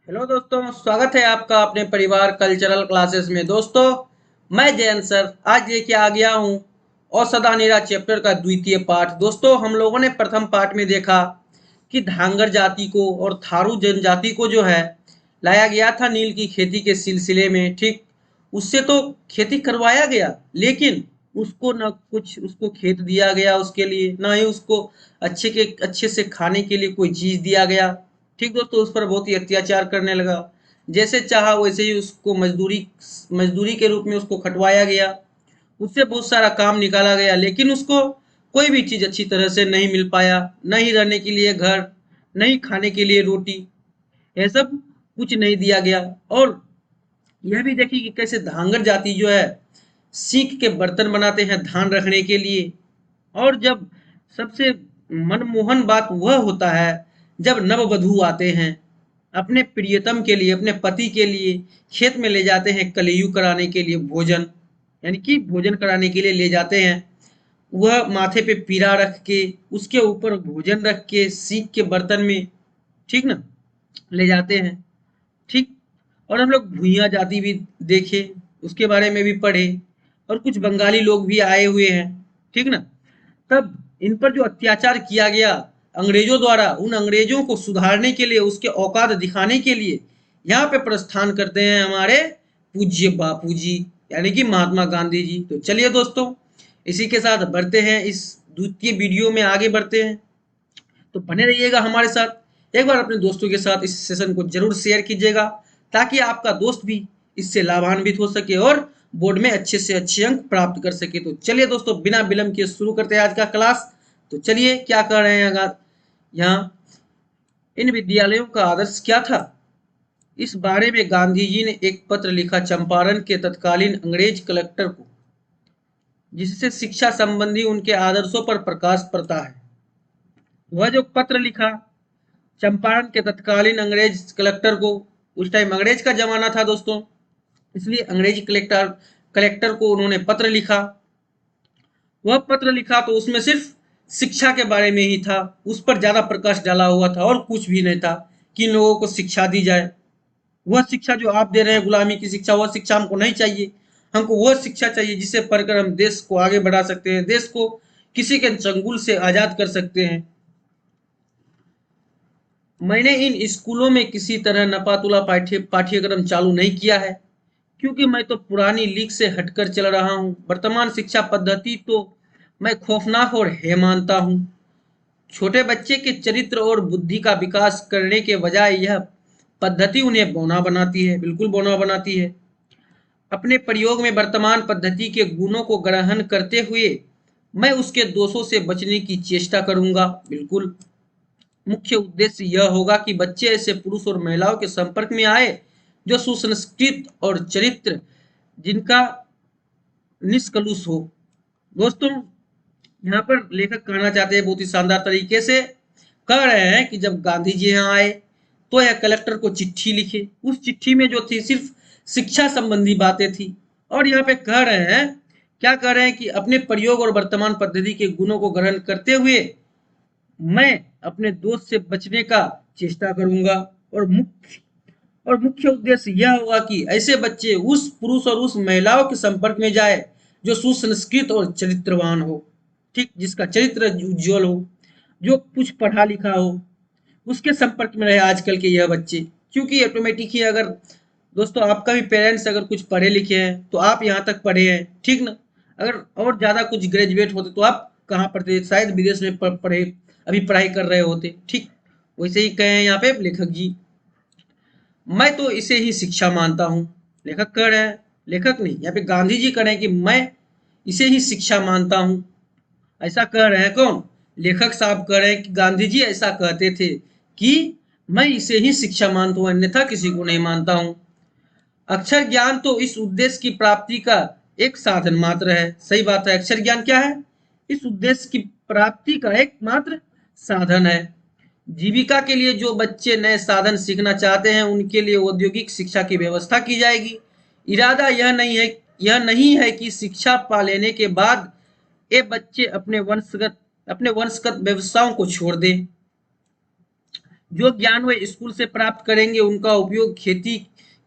Hello दोस्तों, स्वागत है आपका अपने परिवार कल्चरल क्लासेस में। दोस्तों, मैं जयंत सर आज लेके आ गया हूँ औषधानिरा चैप्टर का द्वितीय पाठ। दोस्तों, हम लोगों ने प्रथम पाठ में देखा कि धांगर जाति को और थारू जनजाति को जो है लाया गया था नील की खेती के सिलसिले में। ठीक, उससे तो खेती करवाया गया, लेकिन उसको न कुछ उसको खेत दिया गया उसके लिए, ना ही उसको अच्छे से खाने के लिए कोई चीज दिया गया। ठीक दोस्तों, उस पर बहुत ही अत्याचार करने लगा। जैसे चाहा वैसे ही उसको मजदूरी मजदूरी के रूप में उसको खटवाया गया। उससे बहुत सारा काम निकाला गया, लेकिन उसको कोई भी चीज अच्छी तरह से नहीं मिल पाया। नहीं रहने के लिए घर, नहीं खाने के लिए रोटी, यह सब कुछ नहीं दिया गया। और यह भी देखिए कि कैसे धांगर जाति जो है सीख के बर्तन बनाते हैं धान रखने के लिए। और जब सबसे मनमोहन बात वह होता है जब नववधु आते हैं अपने प्रियतम के लिए, अपने पति के लिए खेत में ले जाते हैं कलेयू कराने के लिए, भोजन यानी कि भोजन कराने के लिए ले जाते हैं। वह माथे पे पीरा रख के उसके ऊपर भोजन रख के सीख के बर्तन में, ठीक ना, ले जाते हैं। ठीक। और हम लोग भूइयां जाति भी देखे, उसके बारे में भी पढ़े। और कुछ बंगाली लोग भी आए हुए हैं, ठीक ना। तब इन पर जो अत्याचार किया गया अंग्रेजों द्वारा, उन अंग्रेजों को सुधारने के लिए, उसके औकात दिखाने के लिए यहाँ पे प्रस्थान करते हैं हमारे पूज्य बापू जी, यानी कि महात्मा गांधी जी। तो चलिए दोस्तों, इसी के साथ बढ़ते हैं, इस द्वितीय वीडियो में आगे बढ़ते हैं। तो बने रहिएगा हमारे साथ। एक बार अपने दोस्तों के साथ इस सेशन को जरूर शेयर कीजिएगा, ताकि आपका दोस्त भी इससे लाभान्वित हो सके और बोर्ड में अच्छे से अच्छे अंक प्राप्त कर सके। तो चलिए दोस्तों, बिना विलंब के शुरू करते हैं आज का क्लास। तो चलिए, क्या कर रहे हैं यहाँ, इन विद्यालयों का आदर्श क्या था, इस बारे में गांधी जी ने एक पत्र लिखा चंपारण के तत्कालीन अंग्रेज कलेक्टर को, जिससे शिक्षा संबंधी उनके आदर्शों पर प्रकाश पड़ता है। वह जो पत्र लिखा चंपारण के तत्कालीन अंग्रेज कलेक्टर को, उस टाइम अंग्रेज का जमाना था दोस्तों, इसलिए अंग्रेजी कलेक्टर कलेक्टर को उन्होंने पत्र लिखा। वह पत्र लिखा तो उसमें सिर्फ शिक्षा के बारे में ही था, उस पर ज्यादा प्रकाश डाला हुआ था और कुछ भी नहीं था कि इन लोगों को शिक्षा दी जाए। वह शिक्षा जो आप दे रहे हैं, गुलामी की शिक्षा, वह शिक्षा हमको नहीं चाहिए। हमको वह शिक्षा चाहिए जिससे पढ़कर हम देश को आगे बढ़ा सकते हैं, देश को किसी के चंगुल से आजाद कर सकते हैं। मैंने इन स्कूलों में किसी तरह नपातुला पाठ्यक्रम चालू नहीं किया है, क्योंकि मैं तो पुरानी लीग से हटकर चल रहा हूँ। वर्तमान शिक्षा पद्धति तो मैं खौफनाक और है मानता हूँ। छोटे बच्चे के चरित्र और बुद्धि का विकास करने के बजाय यह पद्धति उन्हें बौना बनाती है, बिल्कुल बौना बनाती है। अपने प्रयोग में वर्तमान पद्धति के गुणों को ग्रहण करते हुए मैं उसके दोषों से बचने की चेष्टा करूंगा। बिल्कुल, मुख्य उद्देश्य यह होगा कि बच्चे ऐसे पुरुष और महिलाओं के संपर्क में आए जो सुसंस्कृत और चरित्र जिनका निष्कलुष हो। दोस्तों, यहाँ पर लेखक कहना चाहते हैं बहुत ही शानदार तरीके से, कह रहे हैं कि जब गांधी जी यहाँ आए तो यह कलेक्टर को चिट्ठी लिखे। उस चिट्ठी में जो थी सिर्फ शिक्षा संबंधी बातें थी। और यहाँ पे कह रहे हैं, क्या कह रहे हैं कि अपने प्रयोग और वर्तमान पद्धति के गुणों को ग्रहण करते हुए मैं अपने दोस्त से बचने का चेष्टा करूंगा। और मुख्य उद्देश्य यह होगा कि ऐसे बच्चे उस पुरुष और उस महिलाओं के संपर्क में जाए जो सुसंस्कृत और चरित्रवान हो, ठीक, जिसका चरित्र उज्जवल हो, जो कुछ पढ़ा लिखा हो, उसके संपर्क में रहे आजकल के यह बच्चे। क्योंकि ऑटोमेटिक ही, अगर दोस्तों आपका भी पेरेंट्स अगर कुछ पढ़े लिखे हैं तो आप यहाँ तक पढ़े हैं, ठीक ना। अगर और ज्यादा कुछ ग्रेजुएट होते तो आप कहाँ पढ़ते, शायद विदेश में पढ़े, अभी पढ़ाई कर रहे होते। ठीक, वैसे ही कहे हैं यहाँ पे लेखक जी। मैं तो इसे ही शिक्षा मानता हूँ, लेखक कह रहे हैं, लेखक नहीं, यहाँ पे गांधी जी कह रहे हैं कि मैं इसे ही शिक्षा मानता हूँ। ऐसा कह रहे हैं कौन, लेखक साहब कह रहे हैं कि गांधी जी ऐसा कहते थे कि मैं इसे ही शिक्षा मानता हूँ, अन्यथा किसी को नहीं मानता हूँ। अक्षर ज्ञान तो इस उद्देश्य की प्राप्ति का एक साधन मात्र है। सही बात है, अक्षर ज्ञान क्या है, इस उद्देश्य की प्राप्ति का एकमात्र साधन है। जीविका के लिए जो बच्चे नए साधन सीखना चाहते हैं उनके लिए औद्योगिक शिक्षा की व्यवस्था की जाएगी। इरादा यह नहीं है कि शिक्षा पा लेने के बाद ये बच्चे अपने वंशगत व्यवसायों को छोड़ दें। जो ज्ञान वे स्कूल से प्राप्त करेंगे उनका उपयोग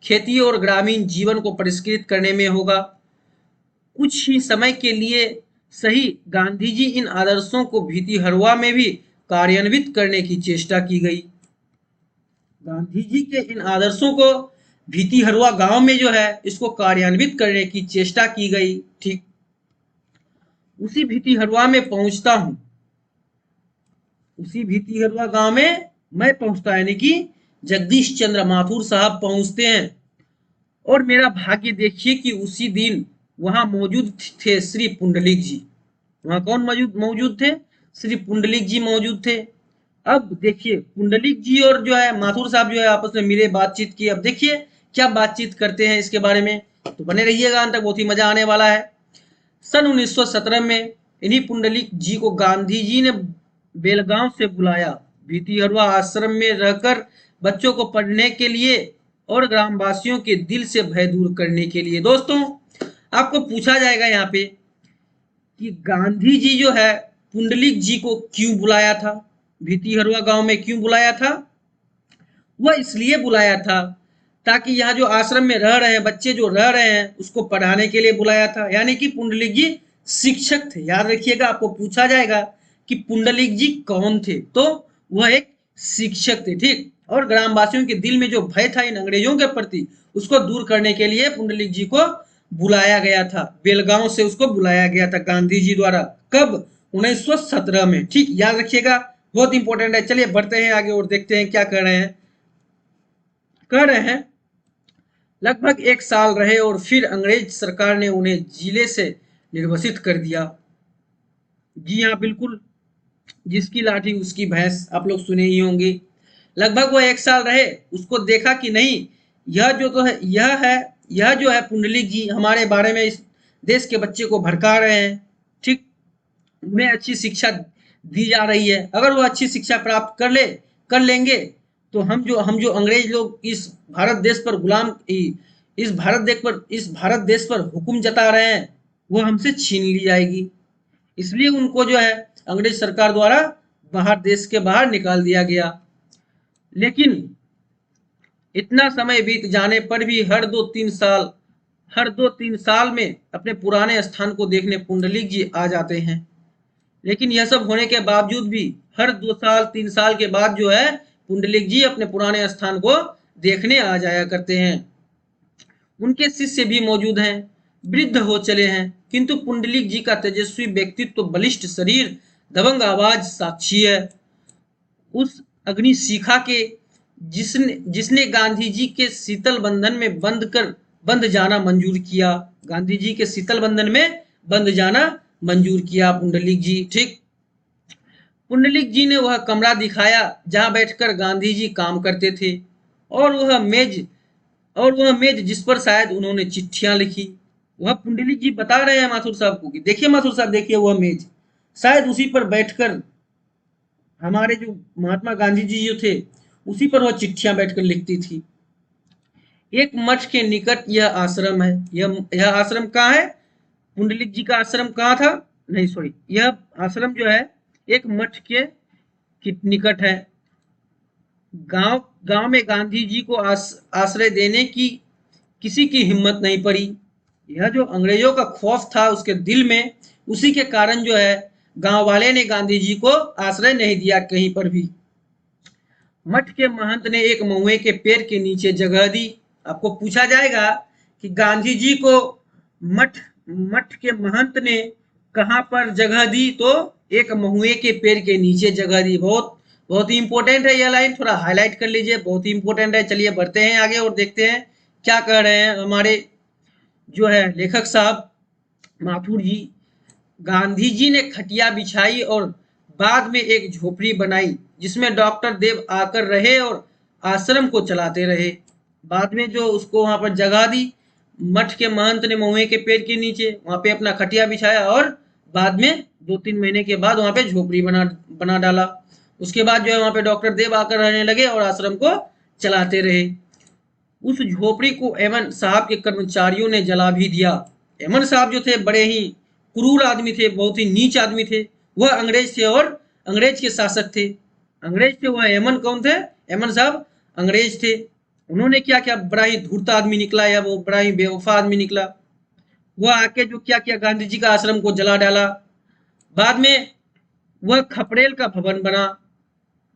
खेती और ग्रामीण जीवन को परिष्कृत करने में होगा। कुछ ही समय के लिए सही गांधी जी इन आदर्शों को भीतिहरवा में भी कार्यान्वित करने की चेष्टा की गई। गांधी जी के इन आदर्शों को भीतिहरवा गांव में जो है इसको कार्यान्वित करने की चेष्टा की गई। ठीक उसी भीतिहरवा में पहुंचता हूं, उसी भीतिहरवा गांव में मैं पहुंचता यानी कि जगदीश चंद्र माथुर साहब पहुंचते हैं। और मेरा भाग्य देखिए कि उसी दिन वहां मौजूद थे श्री पुंडलिक जी। वहां कौन मौजूद मौजूद थे? श्री पुंडलिक जी मौजूद थे। अब देखिए पुंडलिक जी और जो है माथुर साहब जो है आपस में मिले, बातचीत की। अब देखिए क्या बातचीत करते हैं इसके बारे में, तो बने रहिएगा अंत तक, बहुत ही मजा आने वाला है। सन 1917 में इन्हीं पुंडलिक जी को गांधी जी ने बेलगांव से बुलाया, भीतिहरवा आश्रम में रहकर बच्चों को पढ़ने के लिए और ग्रामवासियों के दिल से भय दूर करने के लिए। दोस्तों आपको पूछा जाएगा यहाँ पे कि गांधी जी जो है पुंडलिक जी को क्यों बुलाया था, भीतिहरवा गांव में क्यों बुलाया था? वह इसलिए बुलाया था ताकि यहाँ जो आश्रम में रह रहे हैं बच्चे जो रह रहे हैं उसको पढ़ाने के लिए बुलाया था। यानी कि पुंडलिक जी शिक्षक थे। याद रखिएगा, आपको पूछा जाएगा कि पुंडलिक जी कौन थे, तो वह एक शिक्षक थे। ठीक, और ग्रामवासियों के दिल में जो भय था इन अंग्रेजों के प्रति उसको दूर करने के लिए पुंडलिक जी को बुलाया गया था। बेलगांव से उसको बुलाया गया था गांधी जी द्वारा। कब? 1917 में। ठीक, याद रखिएगा, बहुत इंपॉर्टेंट है। चलिए बढ़ते हैं आगे और देखते हैं क्या कर रहे हैं। कह रहे हैं लगभग 1 साल रहे और फिर अंग्रेज सरकार ने उन्हें जिले से निर्वासित कर दिया। जी हाँ, बिल्कुल, जिसकी लाठी उसकी भैंस, आप लोग सुने ही होंगे। लगभग वो 1 साल रहे, उसको देखा कि नहीं यह जो तो है यह जो है पुंडलिक जी हमारे बारे में इस देश के बच्चे को भड़का रहे हैं। ठीक, उन्हें अच्छी शिक्षा दी जा रही है, अगर वो अच्छी शिक्षा प्राप्त कर लेंगे तो हम जो अंग्रेज लोग इस भारत देश पर इस भारत देश पर हुक्म जता रहे हैं वो हमसे छीन ली जाएगी। इसलिए उनको जो है अंग्रेज सरकार द्वारा देश के बाहर निकाल दिया गया। लेकिन इतना समय बीत जाने पर भी हर दो तीन साल में अपने पुराने स्थान को देखने पुंडलिक जी आ जाते हैं। लेकिन यह सब होने के बावजूद भी हर 2 साल 3 साल के बाद जो है पुंडलिक जी अपने पुराने स्थान को देखने आ जाया करते हैं। उनके शिष्य भी मौजूद हैं, वृद्ध हो चले हैं, किंतु पुंडलिक जी का तेजस्वी व्यक्तित्व, बलिष्ठ शरीर, दबंग आवाज साक्षी है उस अग्नि शिखा के जिसने गांधी जी के शीतल बंधन में बंध जाना मंजूर किया। गांधी जी के शीतल बंधन में बंध जाना मंजूर किया पुंडलिक जी। ठीक, पुंडलिक जी ने वह कमरा दिखाया जहां बैठकर गांधी जी काम करते थे और वह मेज जिस पर शायद उन्होंने चिट्ठियां लिखी। वह पुंडलिक जी बता रहे हैं माथुर साहब को कि देखिए माथुर साहब, देखिए वह मेज, शायद उसी पर बैठकर हमारे जो महात्मा गांधी जी जो थे उसी पर वह चिट्ठियां बैठकर लिखती थी। एक मठ के निकट यह आश्रम है। यह आश्रम कहाँ है? पुंडलिक जी का आश्रम कहाँ था? नहीं सॉरी, यह आश्रम जो है एक मठ के निकट है। गांव में गांधी जी को आश्रय देने की किसी की हिम्मत नहीं पड़ी। यह जो अंग्रेजों का खौफ था उसके दिल में, उसी के कारण जो है गांव वाले ने गांधी जी को आश्रय नहीं दिया कहीं पर भी। मठ के महंत ने एक महुए के पेड़ के नीचे जगह दी। आपको पूछा जाएगा कि गांधी जी को मठ के महंत ने कहां पर जगह दी, तो एक महुए के पेड़ के नीचे जगह दी। बहुत ही इंपॉर्टेंट है यह लाइन, थोड़ा हाईलाइट कर लीजिए, बहुत ही इंपॉर्टेंट है। चलिए बढ़ते हैं आगे और देखते हैं क्या कह रहे हैं हमारे जो है लेखक साहब माथुर जी। गांधी जी ने खटिया बिछाई और बाद में एक झोपड़ी बनाई जिसमें डॉक्टर देव आकर रहे और आश्रम को चलाते रहे। बाद में जो उसको वहां पर जगह दी, मठ के महंत ने महुए के पेड़ के नीचे वहां पे अपना खटिया बिछाया और बाद में 2-3 महीने के बाद वहां पे झोपड़ी बना डाला। उसके बाद जो है वहां पे डॉक्टर देव आकर रहने लगे और आश्रम को चलाते रहे। उस झोपड़ी को एमन साहब के कर्मचारियों ने जला भी दिया। एमन साहब जो थे बड़े ही क्रूर आदमी थे, बहुत ही नीच आदमी थे। वह अंग्रेज थे और अंग्रेज के शासक थे। अंग्रेज थे। वह एमन कौन थे? एमन साहब अंग्रेज थे। उन्होंने क्या क्या, बड़ा ही धूर्त आदमी निकला या वो बड़ा ही बेवफा आदमी निकला। वह आके जो क्या किया, गांधी जी का आश्रम को जला डाला। बाद में वह खपरेल का भवन बना,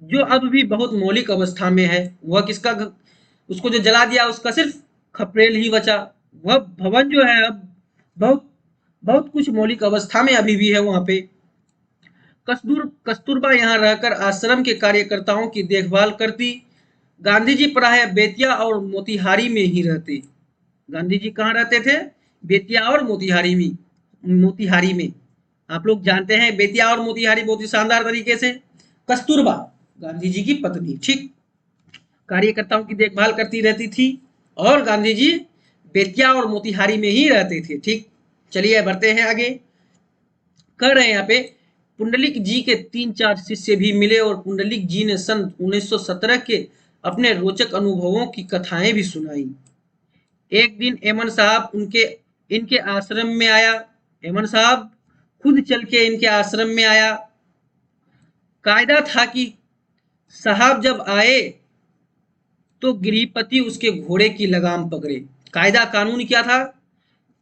जो अब भी बहुत मौलिक अवस्था में है। वह किसका उसको जो जला दिया उसका सिर्फ खपरेल ही बचा। वह भवन जो है अब बहुत बहुत कुछ मौलिक अवस्था में अभी भी है वहां पे। कस्तूरबा यहाँ रहकर आश्रम के कार्यकर्ताओं की देखभाल करती। गांधी जी प्रायः बेतिया और मोतिहारी में ही रहते। गांधी जी कहाँ रहते थे? बेतिया और मोतिहारी में। आप लोग जानते हैं बेतिया और मोतिहारी बहुत ही शानदार तरीके से। कस्तूरबा गांधी जी की पत्नी, ठीक, कार्यकर्ताओं की देखभाल करती रहती थी और गांधी जी बेतिया और मोतिहारी में ही रहते थे, ठीक। चलिए बढ़ते हैं आगे। कह रहे हैं यहाँ पे, पुंडलिक जी के 3-4 शिष्य भी मिले और पुंडलिक जी ने सन 1917 के अपने रोचक अनुभवों की कथाएं भी सुनाई। एक दिन एमन साहब इनके आश्रम में आया। एमन साहब खुद चल के इनके आश्रम में आया। कायदा था कि साहब जब आए तो गृहपति उसके घोड़े की लगाम पकड़े। कायदा कानून क्या था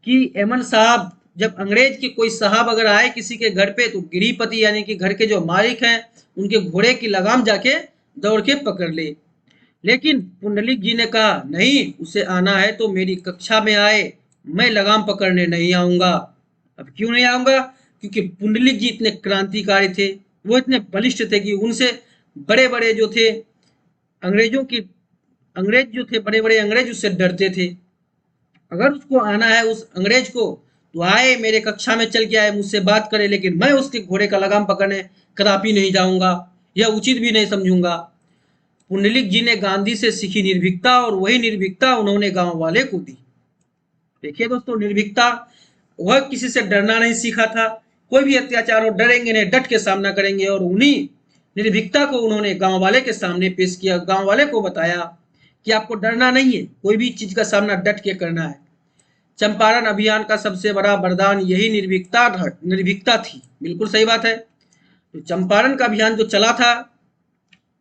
कि एमन साहब, जब अंग्रेज के कोई साहब अगर आए किसी के घर पे, तो गृहपति यानी कि घर के जो मालिक हैं उनके घोड़े की लगाम जाके दौड़ के पकड़ ले। लेकिन पुंडलिक जी ने कहा, नहीं, उसे आना है तो मेरी कक्षा में आए, मैं लगाम पकड़ने नहीं आऊंगा। अब क्यों नहीं आऊंगा? क्योंकि पुंडलिक जी इतने क्रांतिकारी थे, वो इतने बलिष्ठ थे कि उनसे बड़े बड़े जो थे अंग्रेजों की अंग्रेज जो थे, बड़े बड़े अंग्रेज उससे डरते थे। अगर उसको आना है उस अंग्रेज को, तो आए, मेरे कक्षा में चल के आए, मुझसे बात करे, लेकिन मैं उसके घोड़े का लगाम पकड़ने कदापि नहीं जाऊंगा, यह उचित भी नहीं समझूंगा। पुंडलिक जी ने गांधी से सीखी निर्भीकता, और वही निर्भीकता उन्होंने गांव वाले को दी। देखिए दोस्तों, निर्भीकता, वह किसी से डरना नहीं सीखा था। कोई भी अत्याचार हो, डरेंगे नहीं, डट के सामना करेंगे। और उन्हीं निर्भीकता को उन्होंने गांव वाले के सामने पेश किया। गांव वाले को बताया कि आपको डरना नहीं है, कोई भी चीज का सामना डट के करना है। चंपारण अभियान का सबसे बड़ा वरदान यही निर्भीकता थी। बिल्कुल सही बात है। तो चंपारण का अभियान जो चला था,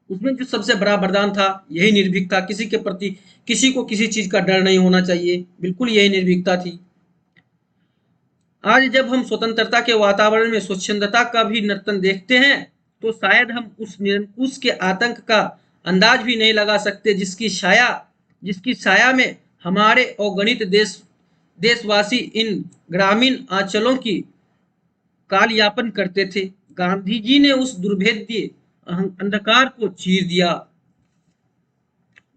उसमें जो सबसे बड़ा वरदान था यही निर्भीकता। किसी के प्रति, किसी को किसी चीज का डर नहीं होना चाहिए, बिल्कुल यही निर्भीकता थी। आज जब हम स्वतंत्रता के वातावरण में स्वच्छंदता का भी नर्तन देखते हैं, तो शायद हम उस निरंकुश के आतंक का अंदाज भी नहीं लगा सकते जिसकी छाया में हमारे अगणित देशवासी इन ग्रामीण आंचलों की कालयापन करते थे। गांधी जी ने उस दुर्भेद्य अंधकार को चीर दिया।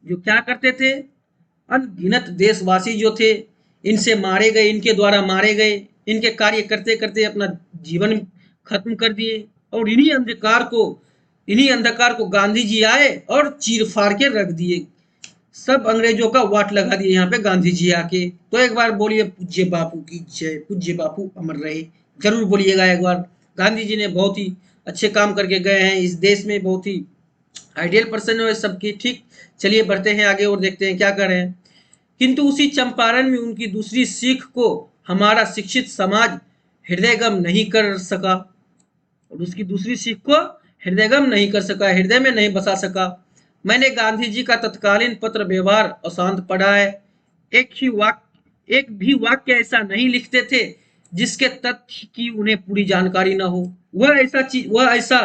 जो क्या करते थे, अनगिनत देशवासी जो थे, इनसे मारे गए, इनके द्वारा मारे गए, इनके कार्य करते करते अपना जीवन खत्म कर दिए। और इन्हीं अंधकार को गांधी जी आए और चीर फाड़ के रख दिए। सब अंग्रेजों का वाट लगा दिए यहाँ पे गांधी जी आके। तो एक बार बोलिए, पूज्य बापू की जय, पूज्य बापू अमर रहे, जरूर बोलिएगा एक बार। गांधी जी ने बहुत ही अच्छे काम करके गए हैं इस देश में, बहुत ही आइडियल पर्सन है सबकी, ठीक। चलिए बढ़ते हैं आगे और देखते हैं क्या कर रहे हैं। किंतु उसी चंपारण में उनकी दूसरी सीख को हमारा शिक्षित समाज हृदयगम नहीं कर सका, और उसकी दूसरी सीख को हृदयगम नहीं कर सका, हृदय में नहीं बसा सका। मैंने गांधी जी का तत्कालीन पत्र व्यवहार अशांत पढ़ा है। एक भी वाक्य ऐसा नहीं लिखते थे जिसके तथ्य की उन्हें पूरी जानकारी ना हो। वह ऐसा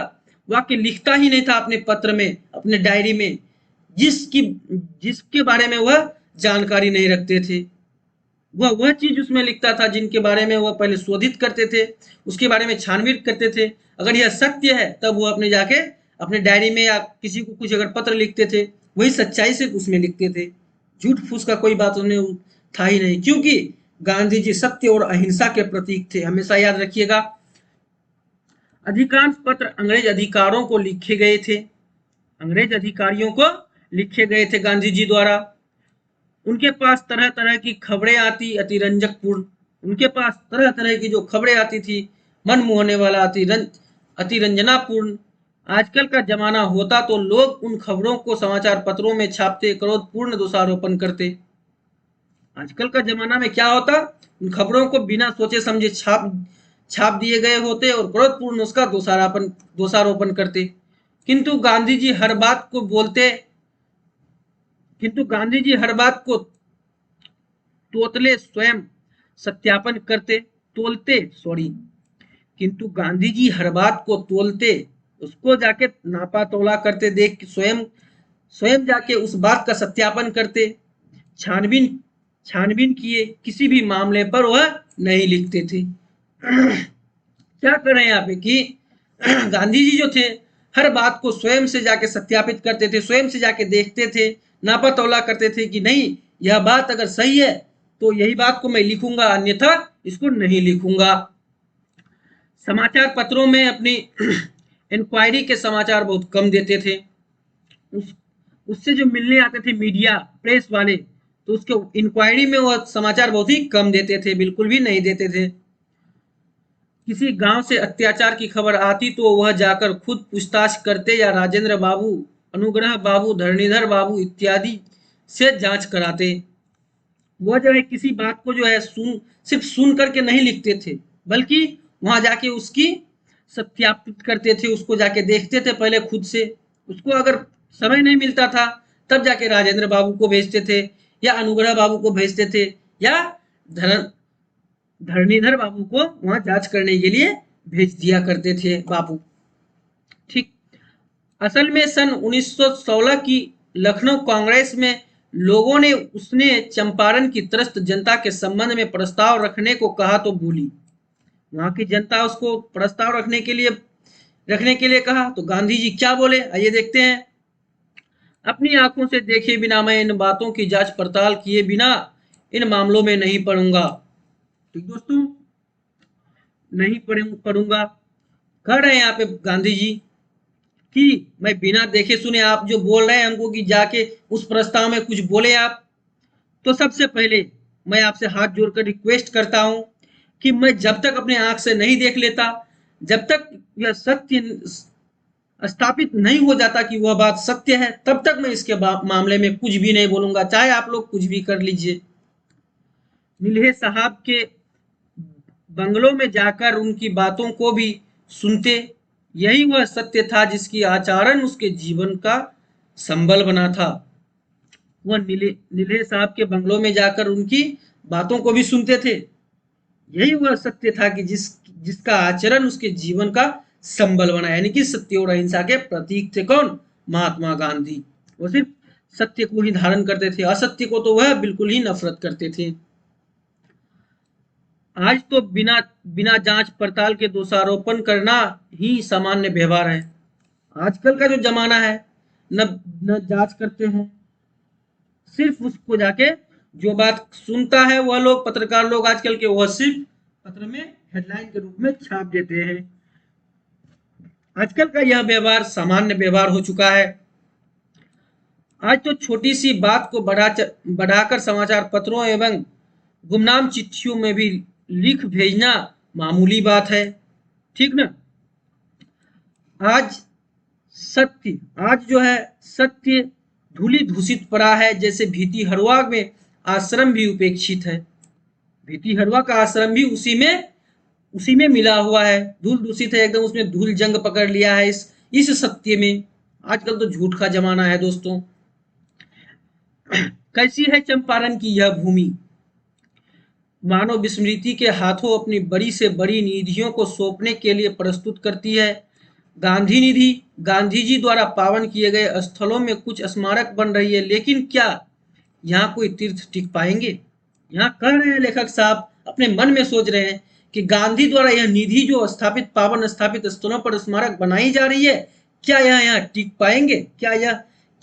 वाक्य लिखता ही नहीं था अपने पत्र में, अपने डायरी में, जिसके बारे में वह जानकारी नहीं रखते थे। वह चीज उसमें लिखता था जिनके बारे में वह पहले शोधित करते थे, उसके बारे में छानबीन करते थे। अगर यह सत्य है तब वो अपने जाके अपने डायरी में या किसी को कुछ अगर पत्र लिखते थे, वही सच्चाई से उसमें लिखते थे। झूठ फूस का कोई बात उन्हें था ही नहीं, क्योंकि गांधी जी सत्य और अहिंसा के प्रतीक थे। हमेशा याद रखिएगा। अधिकांश पत्र अंग्रेज अधिकारों को लिखे गए थे, अंग्रेज अधिकारियों को लिखे गए थे गांधी जी द्वारा। उनके पास तरह तरह की खबरें आती, अतिरंजक पूर्ण। उनके पास तरह तरह की जो खबरें आती थी, मन मोहने वाला, अतिरंजनापूर्ण। आजकल का जमाना होता तो लोग उन खबरों को समाचार पत्रों में छापते, क्रोधपूर्ण दोषारोपण करते। आजकल का जमाना में क्या होता, उन खबरों को बिना सोचे समझे छाप दिए गए होते और क्रोधपूर्ण उसका दोषारोपण करते। किंतु गांधी जी हर बात को बोलते किंतु गांधी जी हर बात को तोतले स्वयं सत्यापन करते तोलते सॉरी किंतु गांधी जी हर बात को तोलते, उसको जाके नापा तोला करते, देख स्वयं स्वयं जाके उस बात का सत्यापन करते, छानबीन छानबीन किए किसी भी मामले पर वह नहीं लिखते थे। क्या कर रहे हैं यहाँ पे कि गांधी जी जो थे हर बात को स्वयं से जाके सत्यापित करते थे, स्वयं से जाके देखते थे, नापा तौला करते थे कि नहीं यह बात अगर सही है तो यही बात को मैं लिखूंगा, अन्यथा इसको नहीं लिखूंगा। समाचार पत्रों में अपनी इंक्वायरी के समाचार बहुत कम देते थे। उससे जो मिलने आते थे मीडिया प्रेस वाले, तो उसके इंक्वायरी में वह समाचार बहुत ही कम देते थे, बिल्कुल भी नहीं देते थे। किसी गांव से अत्याचार की खबर आती तो वह जाकर खुद पूछताछ करते या राजेंद्र बाबू, अनुग्रह बाबू, धरणीधर बाबू इत्यादि से जांच कराते। वह जो है किसी बात को जो है सिर्फ सुन करके नहीं लिखते थे, बल्कि वहां जाके उसकी सत्यापित करते थे, उसको जाके देखते थे पहले खुद से। उसको अगर समय नहीं मिलता था तब जाके राजेंद्र बाबू को भेजते थे या अनुग्रह बाबू को भेजते थे या धरणीधर बाबू को वहां जांच करने के लिए भेज दिया करते थे बाबू। ठीक। असल में सन 1916 की लखनऊ कांग्रेस में लोगों ने उसने चंपारण की त्रस्त जनता के संबंध में प्रस्ताव रखने को कहा तो बोली। वहां की जनता उसको प्रस्ताव रखने के लिए कहा तो गांधी जी क्या बोले, आइए देखते हैं। अपनी आंखों से देखे बिना मैं इन बातों की जांच पड़ताल किए बिना इन मामलों में नहीं पढ़ूंगा। ठीक दोस्तों, नहीं पढ़ूंगा। कह रहे हैं यहाँ पे गांधी जी कि मैं बिना देखे सुने, आप जो बोल रहे हैं हमको कि जाके उस प्रस्ताव में कुछ बोले आप, तो सबसे पहले मैं आपसे हाथ जोड़कर रिक्वेस्ट करता हूं कि मैं जब तक अपने आंख से नहीं देख लेता, जब तक यह सत्य स्थापित नहीं हो जाता कि वह बात सत्य है, तब तक मैं इसके मामले में कुछ भी नहीं बोलूंगा, चाहे आप लोग कुछ भी कर लीजिए। नीलहे साहब के बंगलों में जाकर उनकी बातों को भी सुनते, यही वह सत्य था जिसकी आचरण उसके जीवन का संबल बना था। वह नीले साहब के बंगलों में जाकर उनकी बातों को भी सुनते थे, यही वह सत्य था कि जिसका आचरण उसके जीवन का संबल बना, यानी कि सत्य और अहिंसा के प्रतीक थे कौन, महात्मा गांधी। वो सिर्फ सत्य को ही धारण करते थे, असत्य को तो वह बिल्कुल ही नफरत करते थे। आज तो बिना जांच पड़ताल के दोषारोपण करना ही सामान्य व्यवहार है। आजकल का जो जमाना है, न न जांच करते हैं, सिर्फ उसको जाके जो बात सुनता है वह लोग, पत्रकार लोग आजकल के, वह सिर्फ पत्र में हेडलाइन के रूप में छाप देते हैं। आजकल का यह व्यवहार सामान्य व्यवहार हो चुका है। आज तो छोटी सी बात को बढ़ाकर समाचार पत्रों एवं गुमनाम चिट्ठियों में भी लिख भेजना मामूली बात है। ठीक ना। आज जो है सत्य धूलि दूषित पड़ा है, जैसे भीती हरवा में आश्रम भी उपेक्षित है। भीती हरवा का आश्रम भी उसी में मिला हुआ है, धूल दूषित है एकदम, उसमें धूल जंग पकड़ लिया है इस सत्य में। आजकल तो झूठ का जमाना है दोस्तों। कैसी है चंपारण की यह भूमि, मानव विस्मृति के हाथों अपनी बड़ी से बड़ी निधियों को सौंपने के लिए प्रस्तुत करती है। गांधी निधि गांधी जी द्वारा पावन किए गए स्थलों में कुछ स्मारक बन रही है, लेकिन क्या यहाँ कोई तीर्थ टिक पाएंगे। यहाँ कह रहे हैं लेखक साहब, अपने मन में सोच रहे हैं कि गांधी द्वारा यह निधि जो पावन स्थापित स्थलों पर स्मारक बनाई जा रही है, क्या यह यहाँ टिक पाएंगे, क्या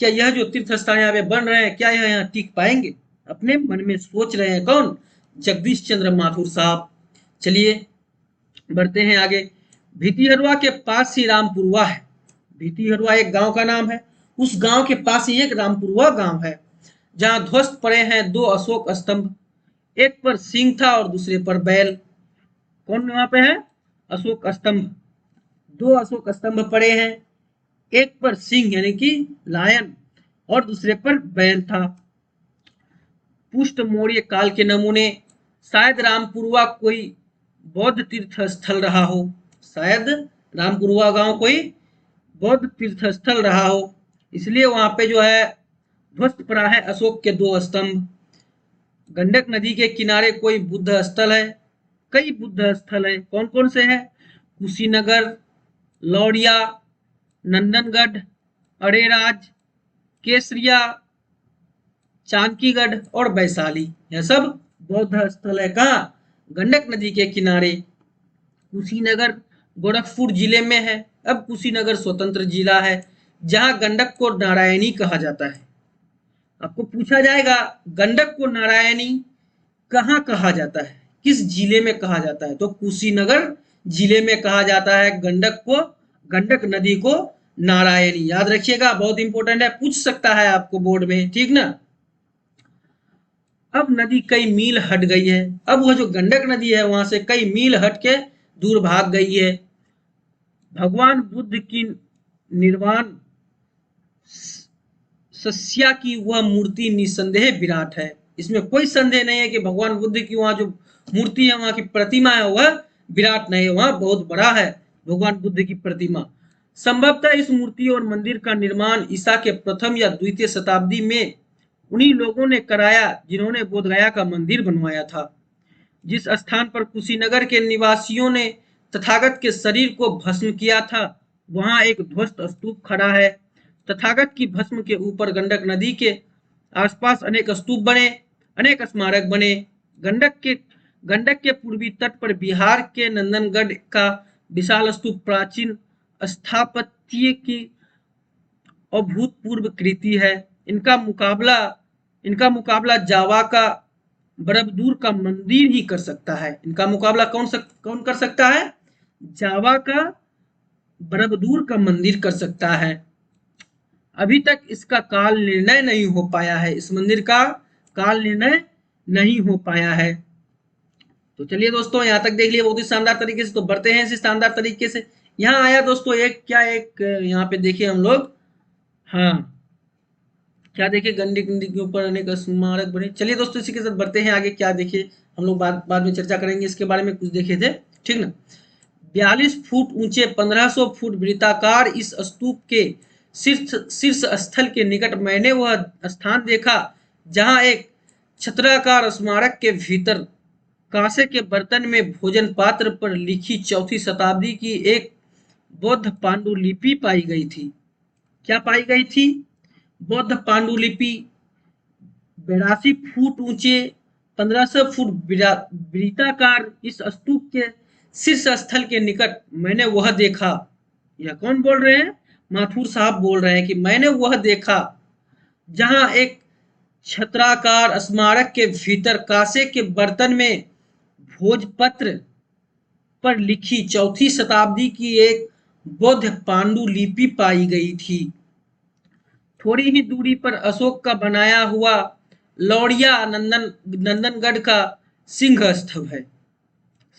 यह जो तीर्थ स्थान यहाँ पे बन रहे हैं, क्या यह यहाँ टिक पाएंगे। अपने मन में सोच रहे हैं कौन, जगदीश चंद्र माथुर साहब। चलिए बढ़ते हैं आगे। भीतीहरवा के पास ही रामपुरवा है। भीतीहरवा एक गांव का नाम है, उस गांव के पास ही एक रामपुरवा गांव है, जहां ध्वस्त पड़े हैं दो अशोक स्तंभ, एक पर सिंह था और दूसरे पर बैल। कौन वहां पे है, अशोक स्तंभ, दो अशोक स्तंभ पड़े हैं, एक पर सिंह यानी कि लायन और दूसरे पर बैल था। पुष्ट मौर्य काल के नमूने, शायद रामपुरवा कोई बौद्ध तीर्थ स्थल रहा हो, शायद रामपुरवा गांव कोई बौद्ध तीर्थ स्थल रहा हो, इसलिए वहां पे जो है ध्वस्त पड़ा है अशोक के 2 स्तंभ। गंडक नदी के किनारे कोई बुद्ध स्थल है? कई बुद्ध स्थल है। कौन कौन से हैं? कुशीनगर, लौरिया, नंदनगढ़, अरेराज, केसरिया, चांदकीगढ़ और वैशाली। यह सब बौद्ध स्थल है। कहाँ? गंडक नदी के किनारे। कुशीनगर गोरखपुर जिले में है। अब कुशीनगर स्वतंत्र जिला है, जहां गंडक को नारायणी कहा जाता है। आपको पूछा जाएगा गंडक को नारायणी कहाँ कहा जाता है, किस जिले में कहा जाता है, तो कुशीनगर जिले में कहा जाता है गंडक को, गंडक नदी को नारायणी। याद रखिएगा, बहुत इंपॉर्टेंट है, पूछ सकता है आपको बोर्ड में, ठीक ना। अब नदी कई मील हट गई है। अब वह जो गंडक नदी है वहां से कई मील हट के दूर भाग गई है। भगवान बुद्ध की निर्वाण सस्या की वह मूर्ति निसंदेह विराट है। इसमें कोई संदेह नहीं है कि भगवान बुद्ध की वहां जो मूर्ति है, वहां की प्रतिमा है, वह विराट नहीं है, वहां बहुत बड़ा है भगवान बुद्ध की प्रतिमा। संभवतः इस मूर्ति और मंदिर का निर्माण ईसा के प्रथम या द्वितीय शताब्दी में उन्हीं लोगों ने कराया जिन्होंने बोधगया का मंदिर बनवाया था। जिस स्थान पर कुशीनगर के निवासियों ने तथागत के शरीर को भस्म किया था, वहां एक ध्वस्त स्तूप खड़ा है। तथागत की भस्म के ऊपर गंडक नदी के आसपास अनेक स्तूप बने, अनेक स्मारक बने। गंडक के पूर्वी तट पर बिहार के नंदनगढ़ का विशाल स्तूप प्राचीन स्थापत्य की अभूतपूर्व कृति है। इनका मुकाबला जावा का बरबदूर का मंदिर ही कर सकता है। इनका मुकाबला कौन कर सकता है? जावा का बरबदूर का मंदिर कर सकता है। अभी तक इसका काल निर्णय नहीं हो पाया है, इस मंदिर का काल निर्णय नहीं हो पाया है। तो चलिए दोस्तों, यहाँ तक देख लिया बहुत ही शानदार तरीके से। तो बढ़ते हैं इसी शानदार तरीके से। यहाँ आया दोस्तों एक यहाँ पे देखिए हम लोग, हाँ क्या देखे, गंडक नदी के ऊपर अनेक स्मारक बने। चलिए दोस्तों, इसी के साथ बढ़ते हैं आगे। क्या देखे हम लोग बाद में चर्चा करेंगे इसके बारे में, कुछ देखे थे, ठीक ना। 42 फुट ऊंचे 1500 फुट वृत्ताकार इस स्तूप के शीर्ष स्थल के निकट मैंने वह स्थान देखा जहां एक छत्राकार स्मारक के भीतर कांसे के बर्तन में भोजन पात्र पर लिखी 4वीं शताब्दी की एक बौद्ध पांडुलिपि पाई गई थी। क्या पाई गई थी? बौद्ध पांडुलिपि। 82 फुट ऊंचे 1500 फुट वृत्ताकार इस स्तूप के शीर्ष स्थल के निकट मैंने वह देखा। यह कौन बोल रहे हैं? माथुर साहब बोल रहे हैं कि मैंने वह देखा जहां एक छत्राकार स्मारक के भीतर कांसे के बर्तन में भोजपत्र पर लिखी 4वीं शताब्दी की एक बौद्ध पांडुलिपि पाई गई थी। थोड़ी ही दूरी पर अशोक का बनाया हुआ लौरिया नंदनगढ़ का सिंह स्तंभ है।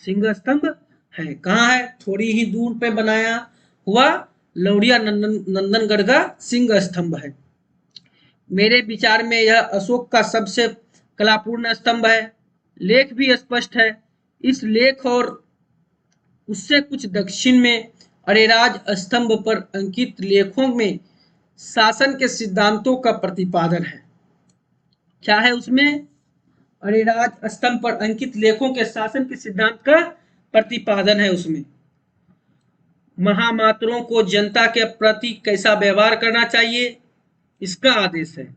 सिंह स्तंभ है कहाँ है? थोड़ी ही दूर पे बनाया हुआ लौरिया नंदनगढ़ का सिंह स्तंभ है। मेरे विचार में यह अशोक का सबसे कलापूर्ण स्तंभ है। लेख भी स्पष्ट है। इस लेख और उससे कुछ दक्षिण में अरेराज स्तंभ पर अंकित लेखों में शासन के सिद्धांतों का प्रतिपादन है। क्या है उसमें? अरेराज स्तंभ पर अंकित लेखों के शासन के सिद्धांत का प्रतिपादन है। उसमें महामात्रों को जनता के प्रति कैसा व्यवहार करना चाहिए, इसका आदेश है।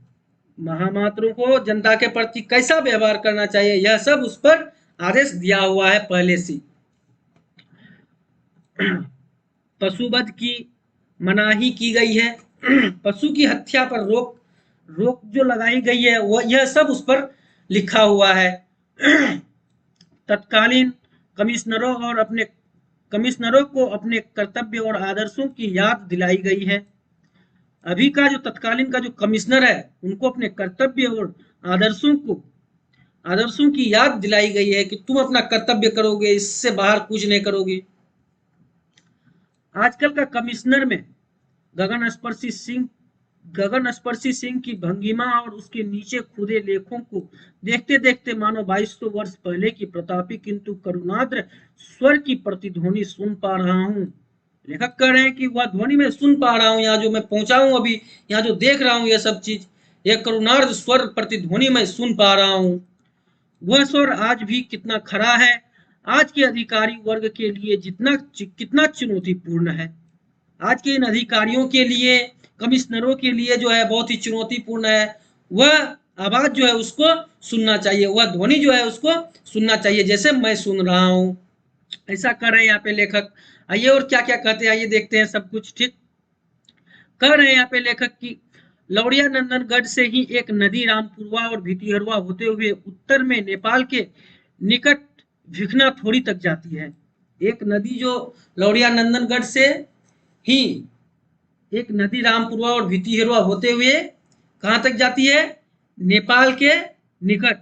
महामात्रों को जनता के प्रति कैसा व्यवहार करना चाहिए, यह सब उस पर आदेश दिया हुआ है पहले से। पशुवध की मनाही की गई है। पशु की हत्या पर रोक जो लगाई गई है, वो यह सब उस पर लिखा हुआ है। तत्कालीन कमिश्नरों को अपने कर्तव्य और आदर्शों की याद दिलाई गई है। अभी का जो तत्कालीन का जो कमिश्नर है, उनको अपने कर्तव्य और आदर्शों की याद दिलाई गई है कि तुम अपना कर्तव्य करोगे, इससे बाहर कुछ नहीं करोगे। आजकल का कमिश्नर में गगनस्पर्शी सिंह की भंगिमा और उसके नीचे खुदे लेखों को देखते देखते मानो 2200 वर्ष पहले की प्रतापी किंतु करुणाद्र स्वर की प्रतिध्वनि सुन पा रहा हूं। लेखक कह रहे हैं कि वह ध्वनि मैं सुन पा रहा हूँ, यहाँ जो मैं पहुंचा हूँ अभी, यहाँ जो देख रहा हूँ ये सब चीज, एक करुणार्ध स्वर प्रतिध्वनि मैं सुन पा रहा हूँ। वह स्वर आज भी कितना खरा है, आज के अधिकारी वर्ग के लिए जितना कितना चुनौतीपूर्ण है। आज के इन अधिकारियों के लिए, कमिश्नरों के लिए जो है बहुत ही चुनौतीपूर्ण है। वह आवाज जो है उसको सुनना चाहिए, वह ध्वनि जो है उसको सुनना चाहिए, जैसे मैं सुन रहा हूँ। ऐसा कर रहे हैं यहाँ पे लेखक। आइए और क्या क्या कहते हैं, आइए देखते हैं सब कुछ। ठीक कह रहे हैं यहाँ पे लेखक की, लौड़िया नंदनगढ़ से ही एक नदी रामपुरवा और भितिहरवा होते हुए उत्तर में नेपाल के निकट भिखना थोड़ी तक जाती है। एक नदी जो लौड़िया नंदनगढ़ से ही, एक नदी रामपुरवा और भितिहरवा होते हुए कहाँ तक जाती है, नेपाल के निकट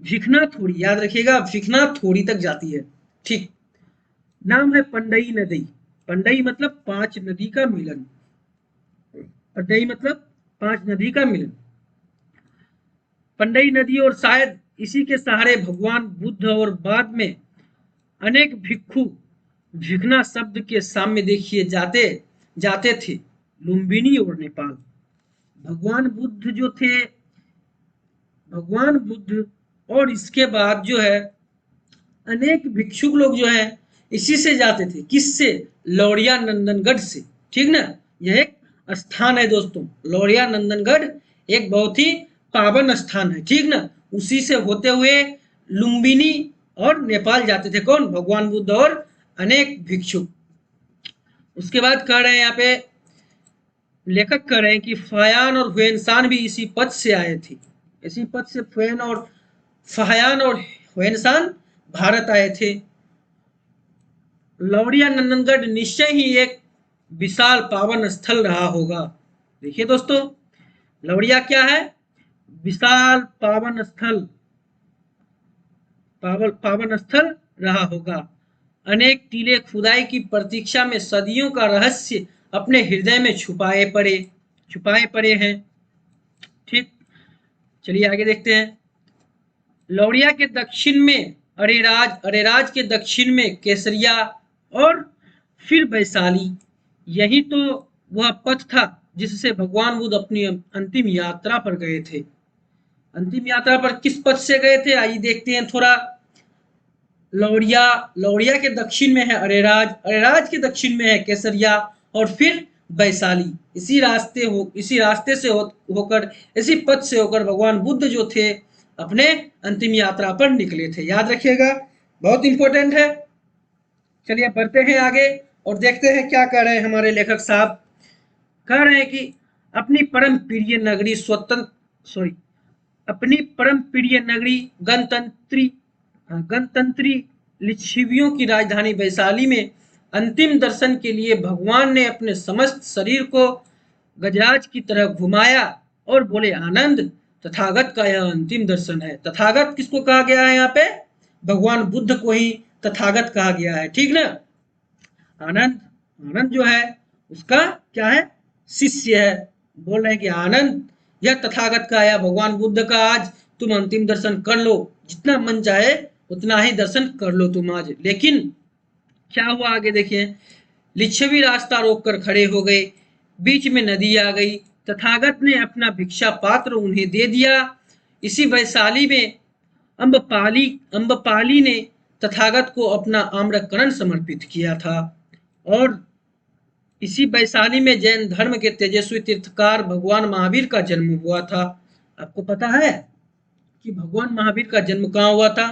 भिखना थोड़ी, याद रखिएगा भिखना थोड़ी तक जाती है। ठीक, नाम है पंडई नदी। पंडई मतलब पांच नदी का मिलन, पंडई मतलब पांच नदी का मिलन, पंडई नदी। और शायद इसी के सहारे भगवान बुद्ध और बाद में अनेक भिक्षु भिखना शब्द के सामने देखिए जाते जाते थे, लुम्बिनी और नेपाल। भगवान बुद्ध जो थे, भगवान बुद्ध और इसके बाद जो है अनेक भिक्षुक लोग जो है इसी से जाते थे, किससे, लौड़िया नंदनगढ़ से। ठीक ना, यह एक स्थान है दोस्तों, लौड़िया नंदनगढ़ एक बहुत ही पावन स्थान है। ठीक ना, उसी से होते हुए लुम्बिनी और नेपाल जाते थे कौन, भगवान बुद्ध और अनेक भिक्षुक। उसके बाद कह रहे हैं यहाँ पे लेखक कह रहे हैं कि फायान और हुएनसान भी इसी पद से आए थे। इसी पद से फायान और हुएनसान भारत आए थे। लौड़िया नंदनगढ़ निश्चय ही एक विशाल पावन स्थल रहा होगा। देखिए दोस्तों, लौड़िया क्या है, विशाल पावन स्थल, पावन स्थल रहा होगा। अनेक टीले खुदाई की प्रतीक्षा में सदियों का रहस्य अपने हृदय में छुपाए पड़े हैं। ठीक, चलिए आगे देखते हैं। लौड़िया के दक्षिण में अरेराज के दक्षिण में केसरिया और फिर वैशाली। यही तो वह पथ था जिससे भगवान बुद्ध अपनी अंतिम यात्रा पर गए थे। अंतिम यात्रा पर किस पथ से गए थे, आइए देखते हैं थोड़ा। लौड़िया, लौड़िया के दक्षिण में है अरेराज, अरेराज के दक्षिण में है केसरिया और फिर वैशाली। इसी रास्ते से होकर, इसी पथ से होकर भगवान बुद्ध जो थे अपने अंतिम यात्रा पर निकले थे। याद रखिएगा, बहुत इंपॉर्टेंट है। चलिए बढ़ते हैं आगे और देखते हैं क्या कह रहे हैं हमारे लेखक साहब। कह रहे हैं कि अपनी परम प्रिय नगरी अपनी परम प्रिय नगरी गणतंत्री लिच्छवियों की राजधानी वैशाली में अंतिम दर्शन के लिए भगवान ने अपने समस्त शरीर को गजराज की तरह घुमाया और बोले, आनंद, तथागत का यह अंतिम दर्शन है। तथागत किसको कहा गया है यहाँ पे, भगवान बुद्ध को ही तथागत कहा गया है। ठीक ना, आनंद, आनंद जो है उसका क्या है, शिष्य है। बोल रहे हैं कि आनंद यह तथागत का या भगवान बुद्ध का आज तुम अंतिम दर्शन कर लो, जितना मन चाहे उतना ही दर्शन कर लो तुम आज। लेकिन क्या हुआ आगे देखिए, लिच्छवी रास्ता रोककर खड़े हो गए, बीच में नदी आ गई, तथागत ने अपना भिक्षा पात्र उन्हें दे दिया। इसी वैशाली में अम्बपाली ने तथागत को अपना आम्रकरण समर्पित किया था। और इसी वैशाली में जैन धर्म के तेजस्वी तीर्थकार भगवान महावीर का जन्म हुआ था। आपको पता है कि भगवान महावीर का जन्म कहाँ हुआ था,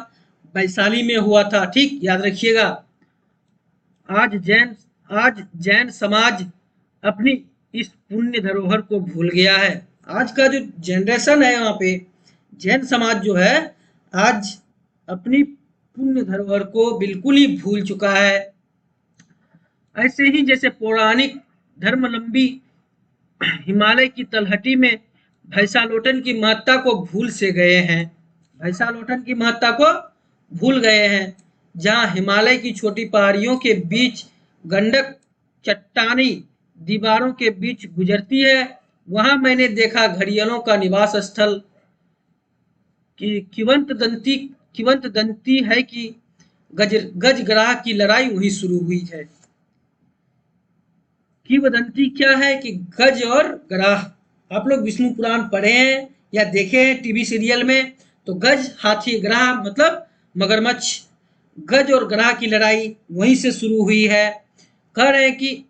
वैशाली में हुआ था। ठीक, याद रखिएगा। आज जैन समाज अपनी इस पुण्य धरोहर को भूल गया है। आज का जो जनरेशन है वहां पे, जैन समाज जो है आज अपनी पुण्य धरोहर को बिल्कुल ही भूल चुका है। ऐसे ही जैसे पौराणिक धर्मावलंबी हिमालय की तलहटी में भैंसालोटन की महत्ता को भूल से गए हैं, भैंसालोटन की महत्ता को भूल गए हैं। जहां हिमालय की छोटी पहाड़ियों के बीच गंडक चट्टानी दीवारों के बीच गुजरती है, वहां मैंने देखा घड़ियालों का निवास स्थल कि किवंत दंती है कि गजग्राह की लड़ाई वहीं शुरू हुई है। किंवदंती क्या है कि गज और ग्राह, आप लोग विष्णु पुराण पढ़े हैं या देखे हैं टीवी सीरियल में, तो गज हाथी, ग्राह मतलब मगरमच्छ। गज और ग्राह की लड़ाई वहीं से शुरू हुई है। कह रहे हैं कि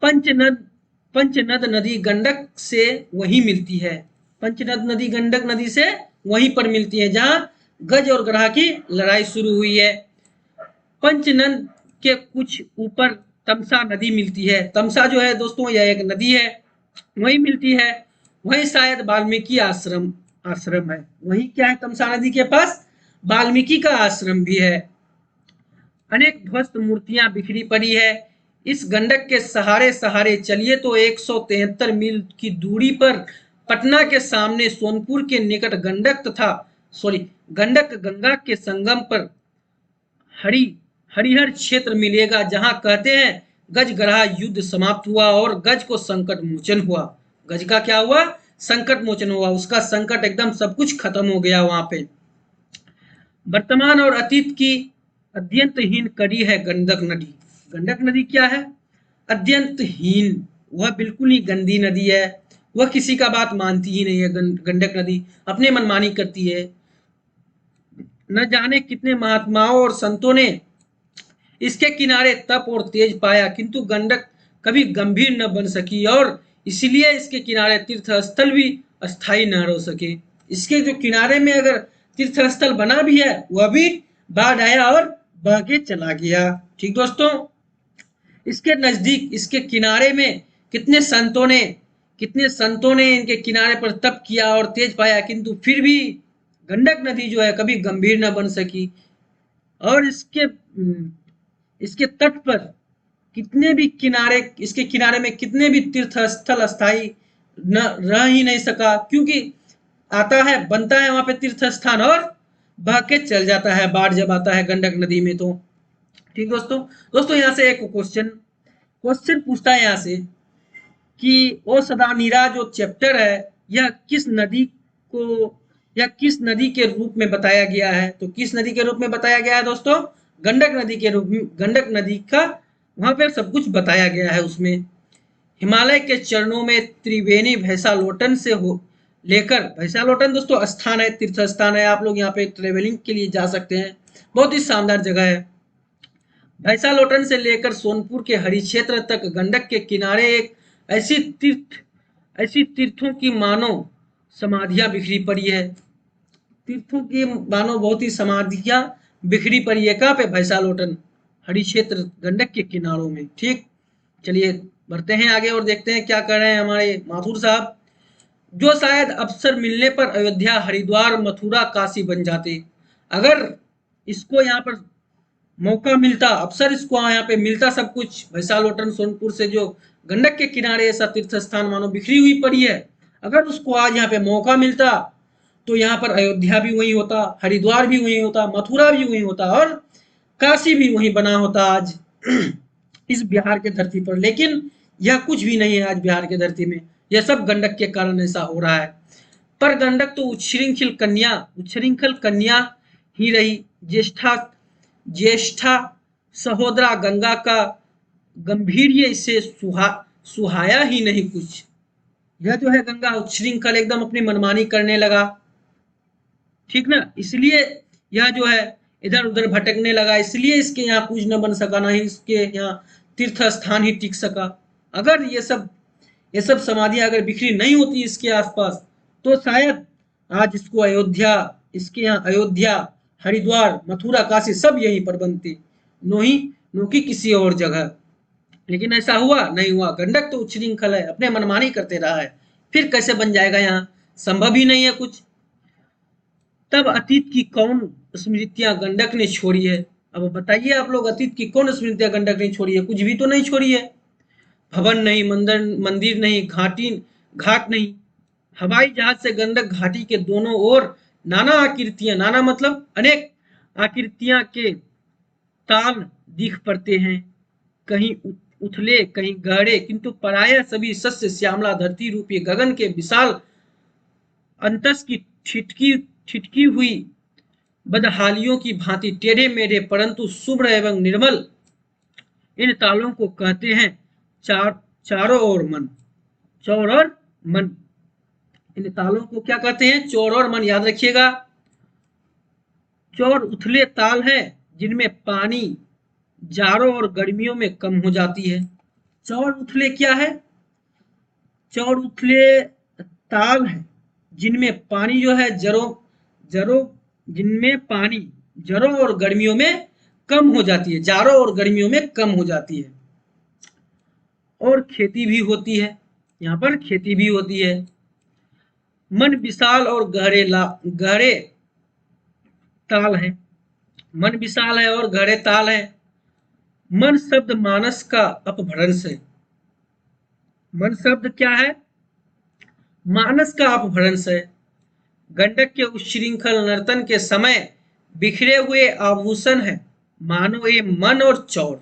पंचनद पंचनद नदी गंडक से वहीं मिलती है। पंचनद नदी गंडक नदी से वहीं पर मिलती है जहां गज और ग्राह की लड़ाई शुरू हुई है। पंचनद के कुछ ऊपर तमसा नदी मिलती है। तमसा जो है दोस्तों यह एक नदी है, वहीं मिलती है। वहीं शायद वाल्मीकि आश्रम आश्रम है। वहीं क्या है, तमसा नदी के पास वाल्मीकि का आश्रम भी है। अनेक ध्वस्त मूर्तियां बिखरी पड़ी है। इस गंडक के सहारे सहारे चलिए तो 173 मील की दूरी पर पटना के सामने सोनपुर के निकट गंडक गंगा के संगम पर हरि हरिहर क्षेत्र मिलेगा, जहां कहते हैं गज ग्राह युद्ध समाप्त हुआ और गज को संकट मोचन हुआ। गज का क्या हुआ, संकट मोचन हुआ, उसका संकट एकदम सब कुछ खत्म हो गया वहां पे। वर्तमान और अतीत की अत्यंतहीन कड़ी है गंडक नदी। गंडक नदी क्या है, अत्यंतहीन, वह बिल्कुल ही गंदी नदी है। वह किसी का बात मानती ही नहीं है। गंडक नदी अपने मनमानी करती है। न जाने कितने महात्माओं और संतों ने इसके किनारे तप और तेज पाया, किंतु गंडक कभी गंभीर न बन सकी और इसलिए इसके किनारे तीर्थ स्थल भी अस्थायी न रह सके। इसके जो किनारे में अगर तीर्थ स्थल बना भी है, वह भी बाढ़ आया और बह के चला गया। ठीक दोस्तों, इसके नजदीक, इसके किनारे में कितने संतों ने इनके किनारे पर तप किया और तेज पाया, किंतु फिर भी गंडक नदी जो है कभी गंभीर न बन सकी। और इसके तट पर इसके किनारे में कितने भी तीर्थ स्थल अस्थायी न रह ही नहीं सका, क्योंकि आता है, बनता है वहां पे तीर्थ स्थान और बह के चल जाता है बाढ़ जब आता है गंडक नदी में। तो ठीक दोस्तों, यहाँ से एक क्वेश्चन पूछता है यहाँ से कि ओ सदा नीरा जो चैप्टर है, यह किस नदी को या किस नदी के रूप में बताया गया है। तो किस नदी के रूप में बताया गया है दोस्तों, गंडक नदी के रूप में। गंडक नदी का वहां पर सब कुछ बताया गया है उसमें। हिमालय के चरणों में त्रिवेणी भैंसालोटन से हो लेकर, भैंसालोटन दोस्तों स्थान है, तीर्थ स्थान है, आप लोग यहाँ पे ट्रेवलिंग के लिए जा सकते हैं, बहुत ही शानदार जगह है। भैंसालोटन से लेकर सोनपुर के हरिक्षेत्र तक गंडक के किनारे एक ऐसी तीर्थों की मानो समाधियां बिखरी पड़ी है। तीर्थों की मानो बहुत ही समाधियां बिखरी पड़ी है। कहाँ पे, भैंसालोटन हरिक्षेत्र गंडक के किनारों में। ठीक, चलिए बढ़ते हैं आगे और देखते हैं क्या कर रहे हैं हमारे माथुर साहब। जो शायद अवसर मिलने पर अयोध्या, हरिद्वार, मथुरा, काशी बन जाते। अगर इसको यहाँ पर मौका मिलता, अवसर इसको यहाँ पे मिलता, सब कुछ भैंसालोटन सोनपुर से जो गंडक के किनारे ऐसा तीर्थ स्थान मानो बिखरी हुई पड़ी है, अगर उसको आज यहाँ पे मौका मिलता तो यहाँ पर अयोध्या भी वही होता, हरिद्वार भी वही होता, मथुरा भी वही होता और काशी भी वही बना होता आज इस बिहार के धरती पर। लेकिन यह कुछ भी नहीं है आज बिहार के धरती में, यह सब गंडक के कारण ऐसा हो रहा है। पर गंडक तो उच्छृंखल कन्या ही रही। ज्येष्ठा सहोदरा गंगा का गंभीर्य इसे सुहाया ही नहीं कुछ। यह जो है गंगा उच्छृंखल एकदम अपनी मनमानी करने लगा, ठीक ना, इसलिए यह जो है इधर उधर भटकने लगा, इसलिए इसके यहाँ कुछ न बन सका, ना ही इसके यहाँ तीर्थ स्थान ही टिक सका। अगर ये सब समाधियां अगर बिखरी नहीं होती इसके आसपास, तो शायद आज इसके यहाँ अयोध्या, हरिद्वार, मथुरा, काशी सब यहीं पर बनती, नो कि किसी और जगह। लेकिन ऐसा हुआ नहीं हुआ। गंडक तो उच्छृंखल है, अपने मनमानी करते रहा है, फिर कैसे बन जाएगा, यहाँ संभव ही नहीं है कुछ। तब अतीत की कौन स्मृतियां गंडक ने छोड़ी है। अब बताइए आप लोग, अतीत की कौन स्मृतियां गंडक ने छोड़ी है, कुछ भी तो नहीं छोड़ी है। भवन नहीं, मंदिर नहीं, घाट नहीं। हवाई जहाज से गंडक घाटी के दोनों ओर नाना आकृतियां, नाना मतलब अनेक आकृतियां के ताल दिख पड़ते हैं, कहीं उथले कहीं गहरे, किंतु प्रायः सभी सस्य श्यामला धरती रूपी गगन के विशाल अंतस की ठिठकी हुई बदहालियों की भांति टेढ़े मेढ़े परंतु शुभ्र एवं निर्मल इन तालों को कहते हैं चारों ओर मन, चौर और मन, इन तालों को क्या कहते हैं? चौर और मन, याद रखिएगा। चौर उथले ताल है जिनमें पानी जाड़ों और गर्मियों में कम हो जाती है। चौर उथले क्या है? चौर उथले ताल है जिनमें पानी जो है जड़ों जड़ों जिनमें पानी जड़ों और गर्मियों में कम हो जाती है, जाड़ों और गर्मियों में कम हो जाती है। और खेती भी होती है, यहाँ पर खेती भी होती है। मन विशाल और गहरे ताल है, मन विशाल है और गहरे ताल है। मन शब्द मानस का अपभ्रंश है। मन शब्द क्या है? मानस का अपभ्रंश है। गंडक के उच्छृंखल नर्तन के समय बिखरे हुए आभूषण है, मानो ये मन और चौर,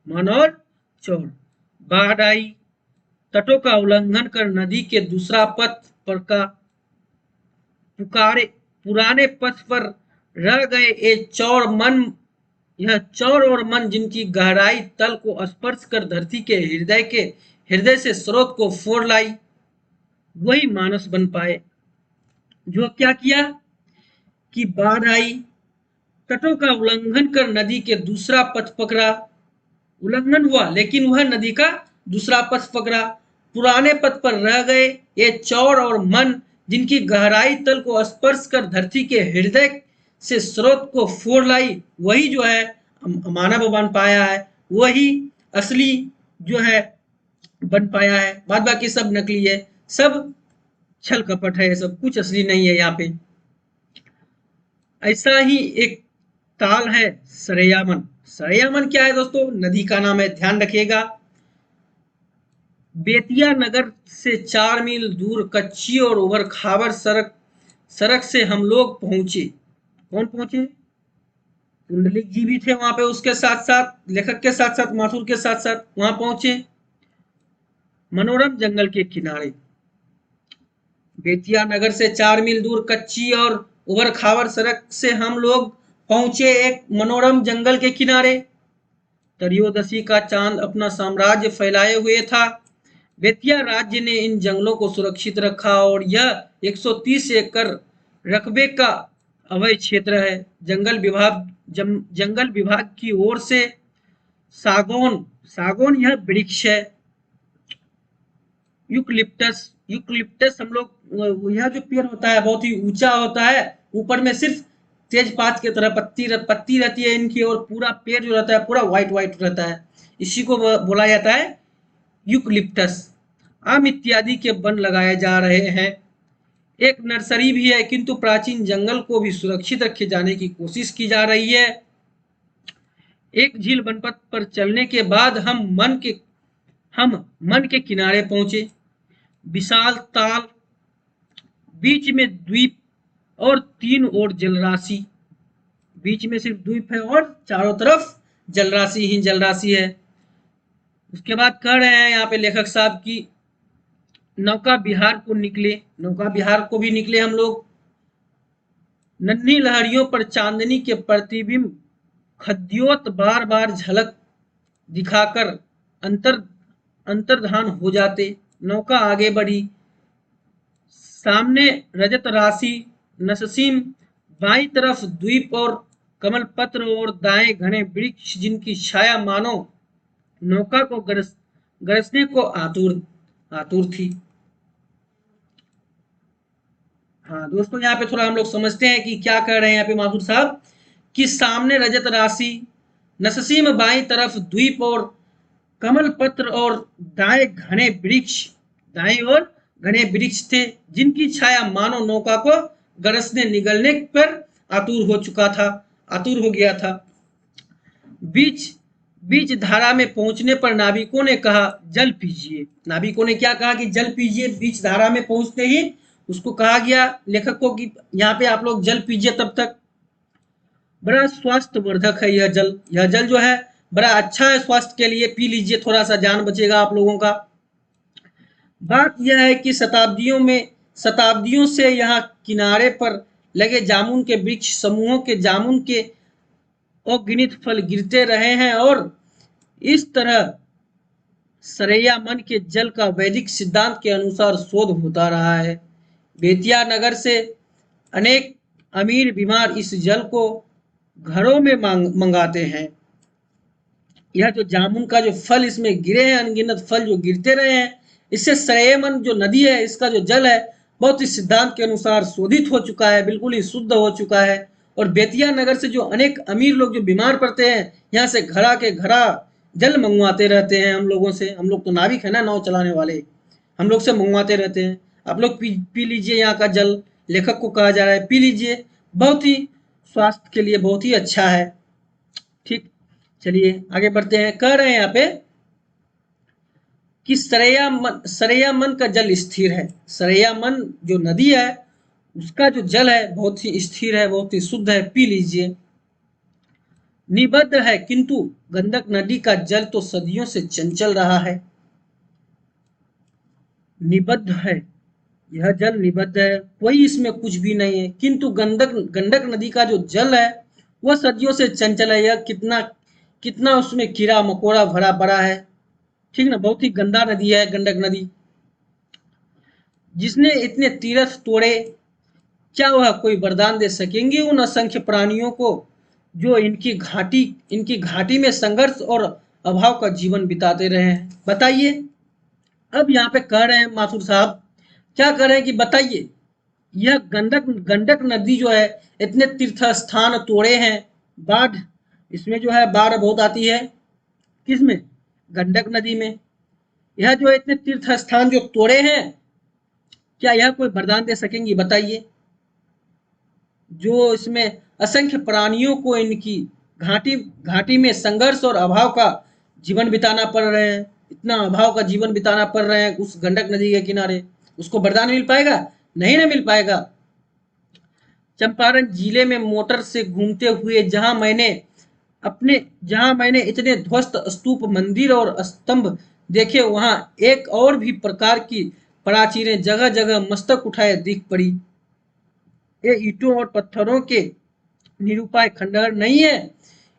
मन और चौर। बाढ़ आई, तटों का उल्लंघन कर नदी के दूसरा पथ पर का पुकारे, पुराने पथ पर रह गए ये चौर मन, यह चौर और मन जिनकी गहराई तल को स्पर्श कर धरती के हृदय से स्रोत को फोड़ लाई, वही मानस बन पाए। जो क्या किया कि बाढ़ आई, तटों का उल्लंघन कर नदी के दूसरा पथ पकड़ा, उल्लंघन हुआ लेकिन वह नदी का दूसरा पथ पकड़ा। पुराने पथ पर रह गए ये चौर और मन जिनकी गहराई तल को स्पर्श कर धरती के हृदय से स्रोत को फोड़ लाई, वही जो है मानव बन पाया है, वही असली जो है बन पाया है। बाद बाकी सब नकली है, सब छल कपट है, सब कुछ असली नहीं है। यहाँ पे ऐसा ही एक ताल है सरयामन। सरयामन क्या है दोस्तों? नदी का नाम है, ध्यान रखिएगा। बेतिया नगर से 4 मील दूर कच्ची और उबड़ खाबड़ सड़क से हम लोग पहुंचे। कौन पहुंचे? पुंडलिक जी भी थे वहां पे, उसके साथ साथ लेखक के साथ साथ माथुर के साथ साथ वहां पहुंचे। मनोरम जंगल के किनारे, बेतिया नगर से 4 मील दूर कच्ची और उबड़ खाबड़ सड़क से हम लोग पहुंचे एक मनोरम जंगल के किनारे। त्रयोदशी का चांद अपना साम्राज्य फैलाए हुए था। बेतिया राज्य ने इन जंगलों को सुरक्षित रखा और यह 130 एकड़ रकबे का अवैध क्षेत्र है। जंगल विभाग की ओर से सागौन, सागौन यह वृक्ष है। यूकलिप्टस हम लोग, यह जो पेड़ होता है बहुत ही ऊंचा होता है, ऊपर में सिर्फ तेजपात की तरह पत्ती रहती है इनकी, और पूरा पेड़ जो रहता है पूरा व्हाइट रहता है, इसी को बोला जाता है यूकलिप्टस। आम इत्यादि के वन लगाए जा रहे हैं। एक नर्सरी भी है, किंतु प्राचीन जंगल को भी सुरक्षित रखे जाने की कोशिश की जा रही है। एक झील बनपथ पर चलने के बाद हम मन के किनारे पहुंचे। विशाल ताल, बीच में द्वीप और 3 ओर जलराशि, बीच में सिर्फ द्वीप है और चारों तरफ जलराशि ही जलराशि है। उसके बाद कह रहे हैं यहाँ पे लेखक साहब की नौका विहार को निकले, नौका विहार को भी निकले हम लोग। नन्ही लहरियों पर चांदनी के प्रतिबिंब खद्योत बार बार झलक दिखाकर अंतर्धान हो जाते। नौका आगे बढ़ी, सामने रजत राशि नससीम, बाईं तरफ द्वीप और कमल पत्र और दाएं घने वृक्ष जिनकी छाया मानो नौका को गरजने को आतुर थी। हाँ दोस्तों, यहाँ पे थोड़ा हम लोग समझते हैं कि क्या कह रहे हैं यहाँ पे माथुर साहब, कि सामने रजत राशि नससीम, बाईं तरफ द्वीप और कमल पत्र और दाएं और घने वृक्ष थे जिनकी छाया मानो नौका को गरजने निगलने पर आतुर हो गया था। बीच धारा में पहुंचने पर नाविकों ने कहा जल पीजिए। नाविकों ने क्या कहा कि जल पीजिए। बीच धारा में पहुंचते ही उसको कहा गया लेखक को कि यहाँ पे आप लोग जल पीजिए। तब तक बड़ा स्वास्थ्यवर्धक है यह जल, यह जल जो है बड़ा अच्छा है स्वास्थ्य के लिए, पी लीजिए, थोड़ा सा जान बचेगा आप लोगों का। बात यह है कि शताब्दियों से यहाँ किनारे पर लगे जामुन के वृक्ष समूहों के जामुन के अगिनत फल गिरते रहे हैं और इस तरह सरैया मन के जल का वैदिक सिद्धांत के अनुसार शोध होता रहा है। बेतिया नगर से अनेक अमीर बीमार इस जल को घरों में मंगाते हैं। यह जो जामुन का जो फल इसमें गिरे हैं, अनगिनत फल जो गिरते रहे हैं, इससे सरयमन जो नदी है, इसका जो जल है बहुत ही सिद्धांत के अनुसार शोधित हो चुका है, बिल्कुल ही शुद्ध हो चुका है। और बेतिया नगर से जो अनेक अमीर लोग जो बीमार पड़ते हैं, यहाँ से घड़ा के घड़ा जल मंगवाते रहते हैं हम लोगों से। हम लोग तो नाविक है ना, नाव चलाने वाले, हम लोग से मंगवाते रहते हैं। आप लोग पी लीजिए यहाँ का जल, लेखक को कहा जा रहा है पी लीजिए, बहुत ही स्वास्थ्य के लिए बहुत ही अच्छा है। ठीक, चलिए आगे बढ़ते हैं। कह रहे हैं यहाँ पे कि सरैया मन का जल स्थिर है। सरैया मन जो नदी है उसका जो जल है बहुत ही स्थिर है, बहुत ही शुद्ध है, पी लीजिए। निबद्ध है, किंतु गंडक नदी का जल तो सदियों से चंचल रहा है। निबद्ध है, यह जल निबद्ध है, कोई इसमें कुछ भी नहीं है, किंतु गंडक नदी का जो जल है वह सदियों से चंचल है। यह कितना कितना उसमें कीड़ा मकोड़ा भरा पड़ा है, ठीक ना, बहुत ही गंदा नदी है गंडक नदी। जिसने इतने तीर्थ तोड़े, क्या वह कोई वरदान दे सकेंगे उन असंख्य प्राणियों को जो इनकी घाटी में संघर्ष और अभाव का जीवन बिताते रहे हैं? बताइए। अब यहाँ पे कह रहे हैं माथुर साहब, क्या कह रहे हैं कि बताइए, यह गंडक नदी जो है इतने तीर्थ स्थान तोड़े हैं, बाढ़ इसमें जो है बाढ़ बहुत आती है, किसमें? गंडक नदी में। यह जो इतने तीर्थ स्थान जो तोड़े हैं, क्या यह कोई वरदान दे सकेंगी? बताइए। जो इसमें असंख्य प्राणियों को इनकी घाटी में संघर्ष और अभाव का जीवन बिताना पड़ रहे हैं, इतना अभाव का जीवन बिताना पड़ रहे हैं उस गंडक नदी के किनारे, उसको वरदान मिल पाएगा? नहीं ना मिल पाएगा। चंपारण जिले में मोटर से घूमते हुए जहां मैंने इतने ध्वस्त स्तूप, मंदिर और स्तंभ देखे, वहां एक और भी प्रकार की प्राचीरें जगह जगह मस्तक उठाए दिख पड़ी। ये ईंटों और पत्थरों के निरूपाय खंडहर नहीं है,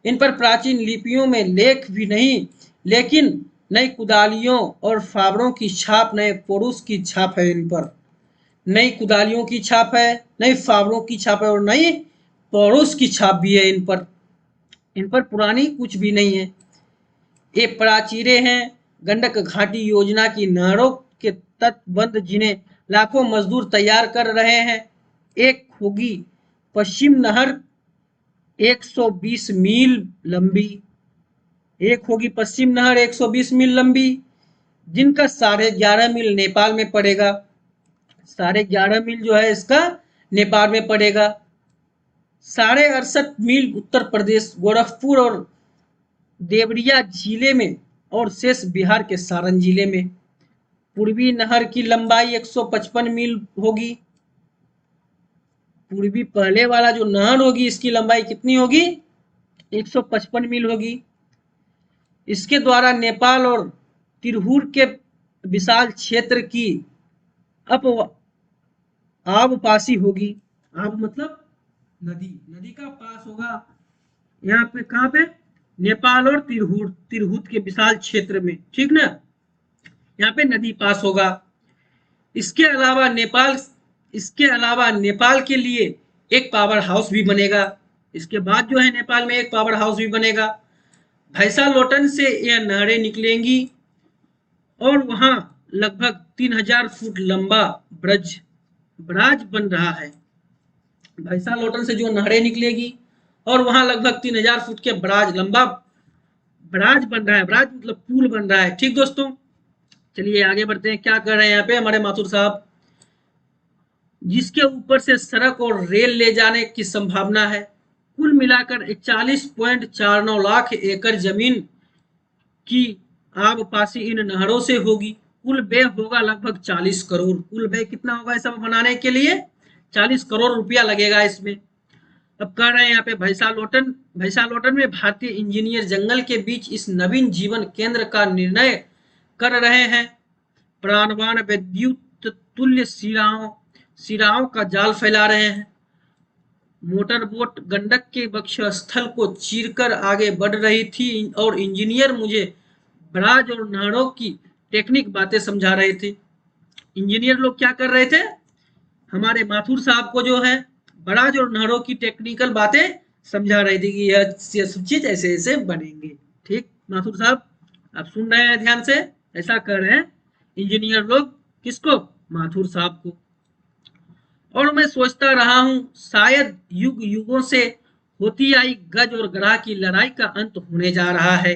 इन पर प्राचीन लिपियों में लेख भी नहीं, लेकिन नई कुदालियों और फावड़ों की छाप, नए पुरुष की छाप है इन पर। नई कुदालियों की छाप है, नई फावड़ों की छाप है और नई पौरुष की छाप भी है इन पर। इन पर पुरानी कुछ भी नहीं है। ये प्राचीरें हैं गंडक घाटी योजना की नहरों के तटबंध, जिन्हें लाखों मजदूर तैयार कर रहे हैं। एक होगी पश्चिम नहर 120 मील लंबी, एक होगी पश्चिम नहर 120 मील लंबी, जिनका 11.5 मील नेपाल में पड़ेगा। 11.5 मील जो है इसका नेपाल में पड़ेगा। 68.5 मील उत्तर प्रदेश गोरखपुर और देवरिया जिले में और शेष बिहार के सारण जिले में। पूर्वी नहर की लंबाई 155 मील होगी। पूर्वी पहले वाला जो नहर होगी इसकी लंबाई कितनी होगी? 155 मील होगी। इसके द्वारा नेपाल और तिरहुर के विशाल क्षेत्र की आबपासी होगी। आब मतलब नदी, नदी का पास होगा यहाँ पे, कहाँ पे? नेपाल और तिरहुत के विशाल क्षेत्र में, ठीक ना, यहाँ पे नदी पास होगा। इसके अलावा नेपाल के लिए एक पावर हाउस भी बनेगा। इसके बाद जो है नेपाल में एक पावर हाउस भी बनेगा। भैंसालोटन से यह नहरें निकलेंगी और वहां लगभग 3000 फुट लंबा बराज बन रहा है। भैंसालोटन से जो नहरें निकलेगी और वहां लगभग 3000 फुट के लंबा बराज बन रहा है। बराज मतलब पुल बन रहा है। ठीक दोस्तों, चलिए आगे बढ़ते हैं। क्या कर रहे हैं यहाँ पे हमारे माथुर साहब? जिसके ऊपर से सड़क और रेल ले जाने की संभावना है। कुल मिलाकर 41.49 लाख एकड़ जमीन की आबपासी इन नहरों से होगी। कुल व्यय होगा लगभग 40 करोड़। कुल व्यय कितना होगा सब बनाने के लिए? 40 करोड़ रुपया लगेगा इसमें। अब कह रहे हैं यहाँ पे भैंसालोटन में भारतीय इंजीनियर जंगल के बीच इस नवीन जीवन केंद्र का निर्णय कर रहे हैं। प्राणवान विद्युत तुल्य सिराओं का जाल फैला रहे हैं। मोटरबोट गंडक के वक्षस्थल को चीरकर आगे बढ़ रही थी और इंजीनियर मुझे बराज और नहरों की टेक्निक बातें समझा रहे थे। इंजीनियर लोग क्या कर रहे थे, हमारे माथुर साहब को जो है बराज और नहरों की टेक्निकल बातें समझा रही थी कि यह सब चीज ऐसे ऐसे बनेंगे। ठीक माथुर साहब, आप सुन रहे हैं ध्यान से, ऐसा कर रहे हैं इंजीनियर लोग, किसको, माथुर साहब को। और मैं सोचता रहा हूं शायद युग युगों से होती आई गज और गराह की लड़ाई का अंत होने जा रहा है।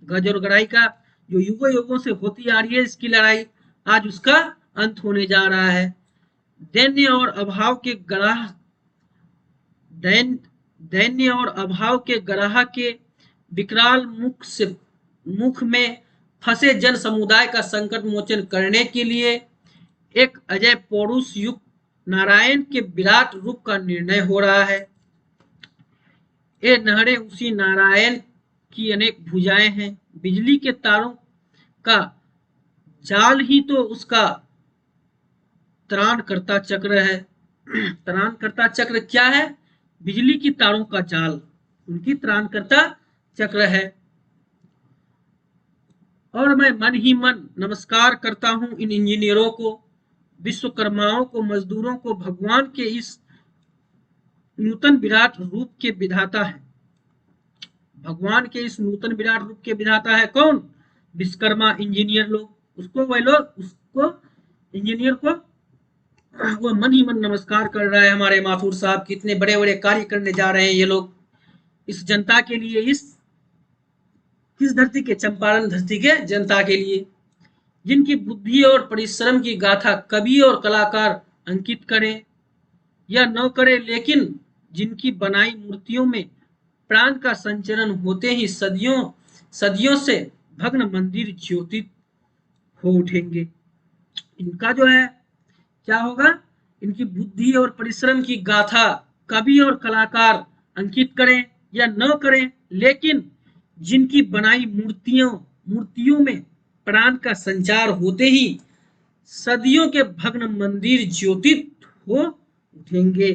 गज और गराही का जो युगों युगों से होती आ रही है इसकी लड़ाई, आज उसका अंत होने जा रहा है। दैन्य और अभाव के गराह दैन्य और अभाव के गराह के विकराल मुख में फंसे जन समुदाय का संकट मोचन करने के लिए एक अजय पौरुष युक्त नारायण के विराट रूप का निर्णय हो रहा है। ये नहरें उसी नारायण की अनेक भुजाएं हैं। बिजली के तारों का जाल ही तो उसका त्राणकर्ता चक्र है। त्राणकर्ता चक्र क्या है, बिजली की तारों का जाल उनकी त्राणकर्ता चक्र है। और मैं मन ही मन नमस्कार करता हूं इन इंजीनियरों को, विश्वकर्माओं को, मजदूरों को। भगवान के इस नूतन विराट रूप के विधाता है। भगवान के इस नूतन विराट रूप के विधाता है कौन, विश्वकर्मा इंजीनियर लोग। उसको वह लोग, उसको इंजीनियर को वो मन ही मन नमस्कार कर रहा है। हमारे माथुर साहब कितने बड़े बड़े कार्य करने जा रहे हैं ये लोग इस जनता के लिए, इस धरती के, चंपारण धरती के जनता के लिए, जिनकी बुद्धि और परिश्रम की गाथा कवि और कलाकार अंकित करें या न करें, लेकिन जिनकी बनाई मूर्तियों में प्राण का संचरण होते ही सदियों से भग्न मंदिर ज्योतित हो उठेंगे। इनका जो है क्या होगा, इनकी बुद्धि और परिश्रम की गाथा कवि और कलाकार अंकित करें या न करें, लेकिन जिनकी बनाई मूर्तियों में प्राण का संचार होते ही सदियों के भग्न मंदिर ज्योतित हो उठेंगे।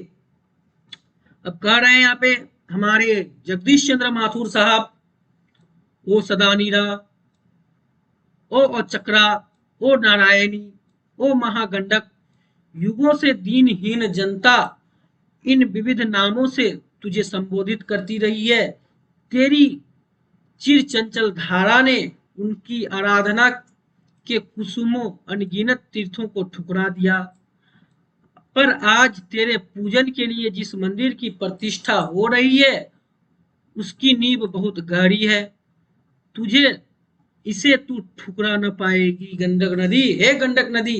अब कह रहे हैं यहाँ पे हमारे जगदीश चंद्र माथुर साहब, ओ सदानीरा, ओ चक्रा, ओ नारायणी, ओ महागंडक, युगों से दीनहीन जनता इन विविध नामों से तुझे संबोधित करती रही है। तेरी चिर चंचल धारा ने उनकी आराधना के कुसुमों अनगिनत तीर्थों को ठुकरा दिया, पर आज तेरे पूजन के लिए जिस मंदिर की प्रतिष्ठा हो रही है उसकी नींव बहुत गहरी है। तुझे इसे तू ठुकरा न पाएगी गंडक नदी। हे गंडक नदी,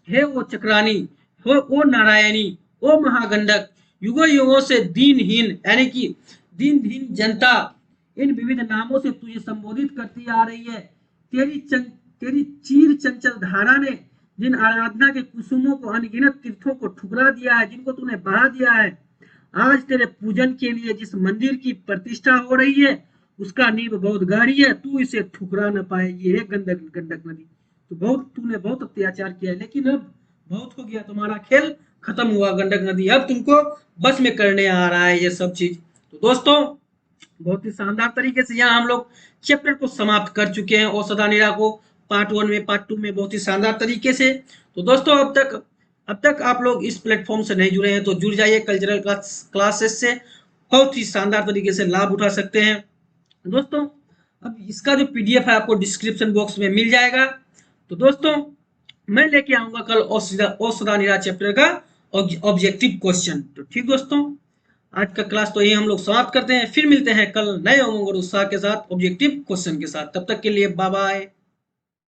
हे वो चक्रानी, हो ओ नारायणी, ओ महागंडक, युगों युगों से दीनहीन यानी कि दीनहीन जनता इन विविध नामों से तुझे संबोधित करती आ रही है। तेरी चीर चंचल धारा ने जिन आराधना के कुसुमों को अनगिनत तीर्थों को ठुकरा दिया है, जिनको तूने बहा दिया है, आज तेरे पूजन के लिए जिस मंदिर की प्रतिष्ठा हो रही है उसका नींव बहुत गहरी है, तू इसे ठुकरा न पाएगी। हे गंडक नदी, तो तूने बहुत अत्याचार किया है, लेकिन अब बहुत हो गया, तुम्हारा खेल खत्म हुआ गंडक नदी, अब तुमको बस में करने आ रहा है ये सब चीज। तो दोस्तों बहुत ही शानदार तरीके से यहाँ हम लोग चैप्टर को समाप्त कर चुके हैं, औषधा नीरा को पार्ट 1 में, पार्ट 2 में बहुत ही शानदार तरीके से। तो दोस्तों अब तक आप लोग इस प्लेटफॉर्म से नहीं जुड़े हैं तो जुड़ जाइए, कल्चरल क्लासेस से बहुत ही शानदार तरीके से लाभ उठा सकते हैं। दोस्तों अब इसका जो पीडीएफ है आपको डिस्क्रिप्शन बॉक्स में मिल जाएगा। तो दोस्तों मैं लेके आऊंगा कल औषधा नीरा चैप्टर का ऑब्जेक्टिव क्वेश्चन। तो ठीक दोस्तों, आज का क्लास तो यही हम लोग समाप्त करते हैं, फिर मिलते हैं कल नए उमंग और उत्साह के साथ ऑब्जेक्टिव क्वेश्चन के साथ। तब तक के लिए बाय बाय।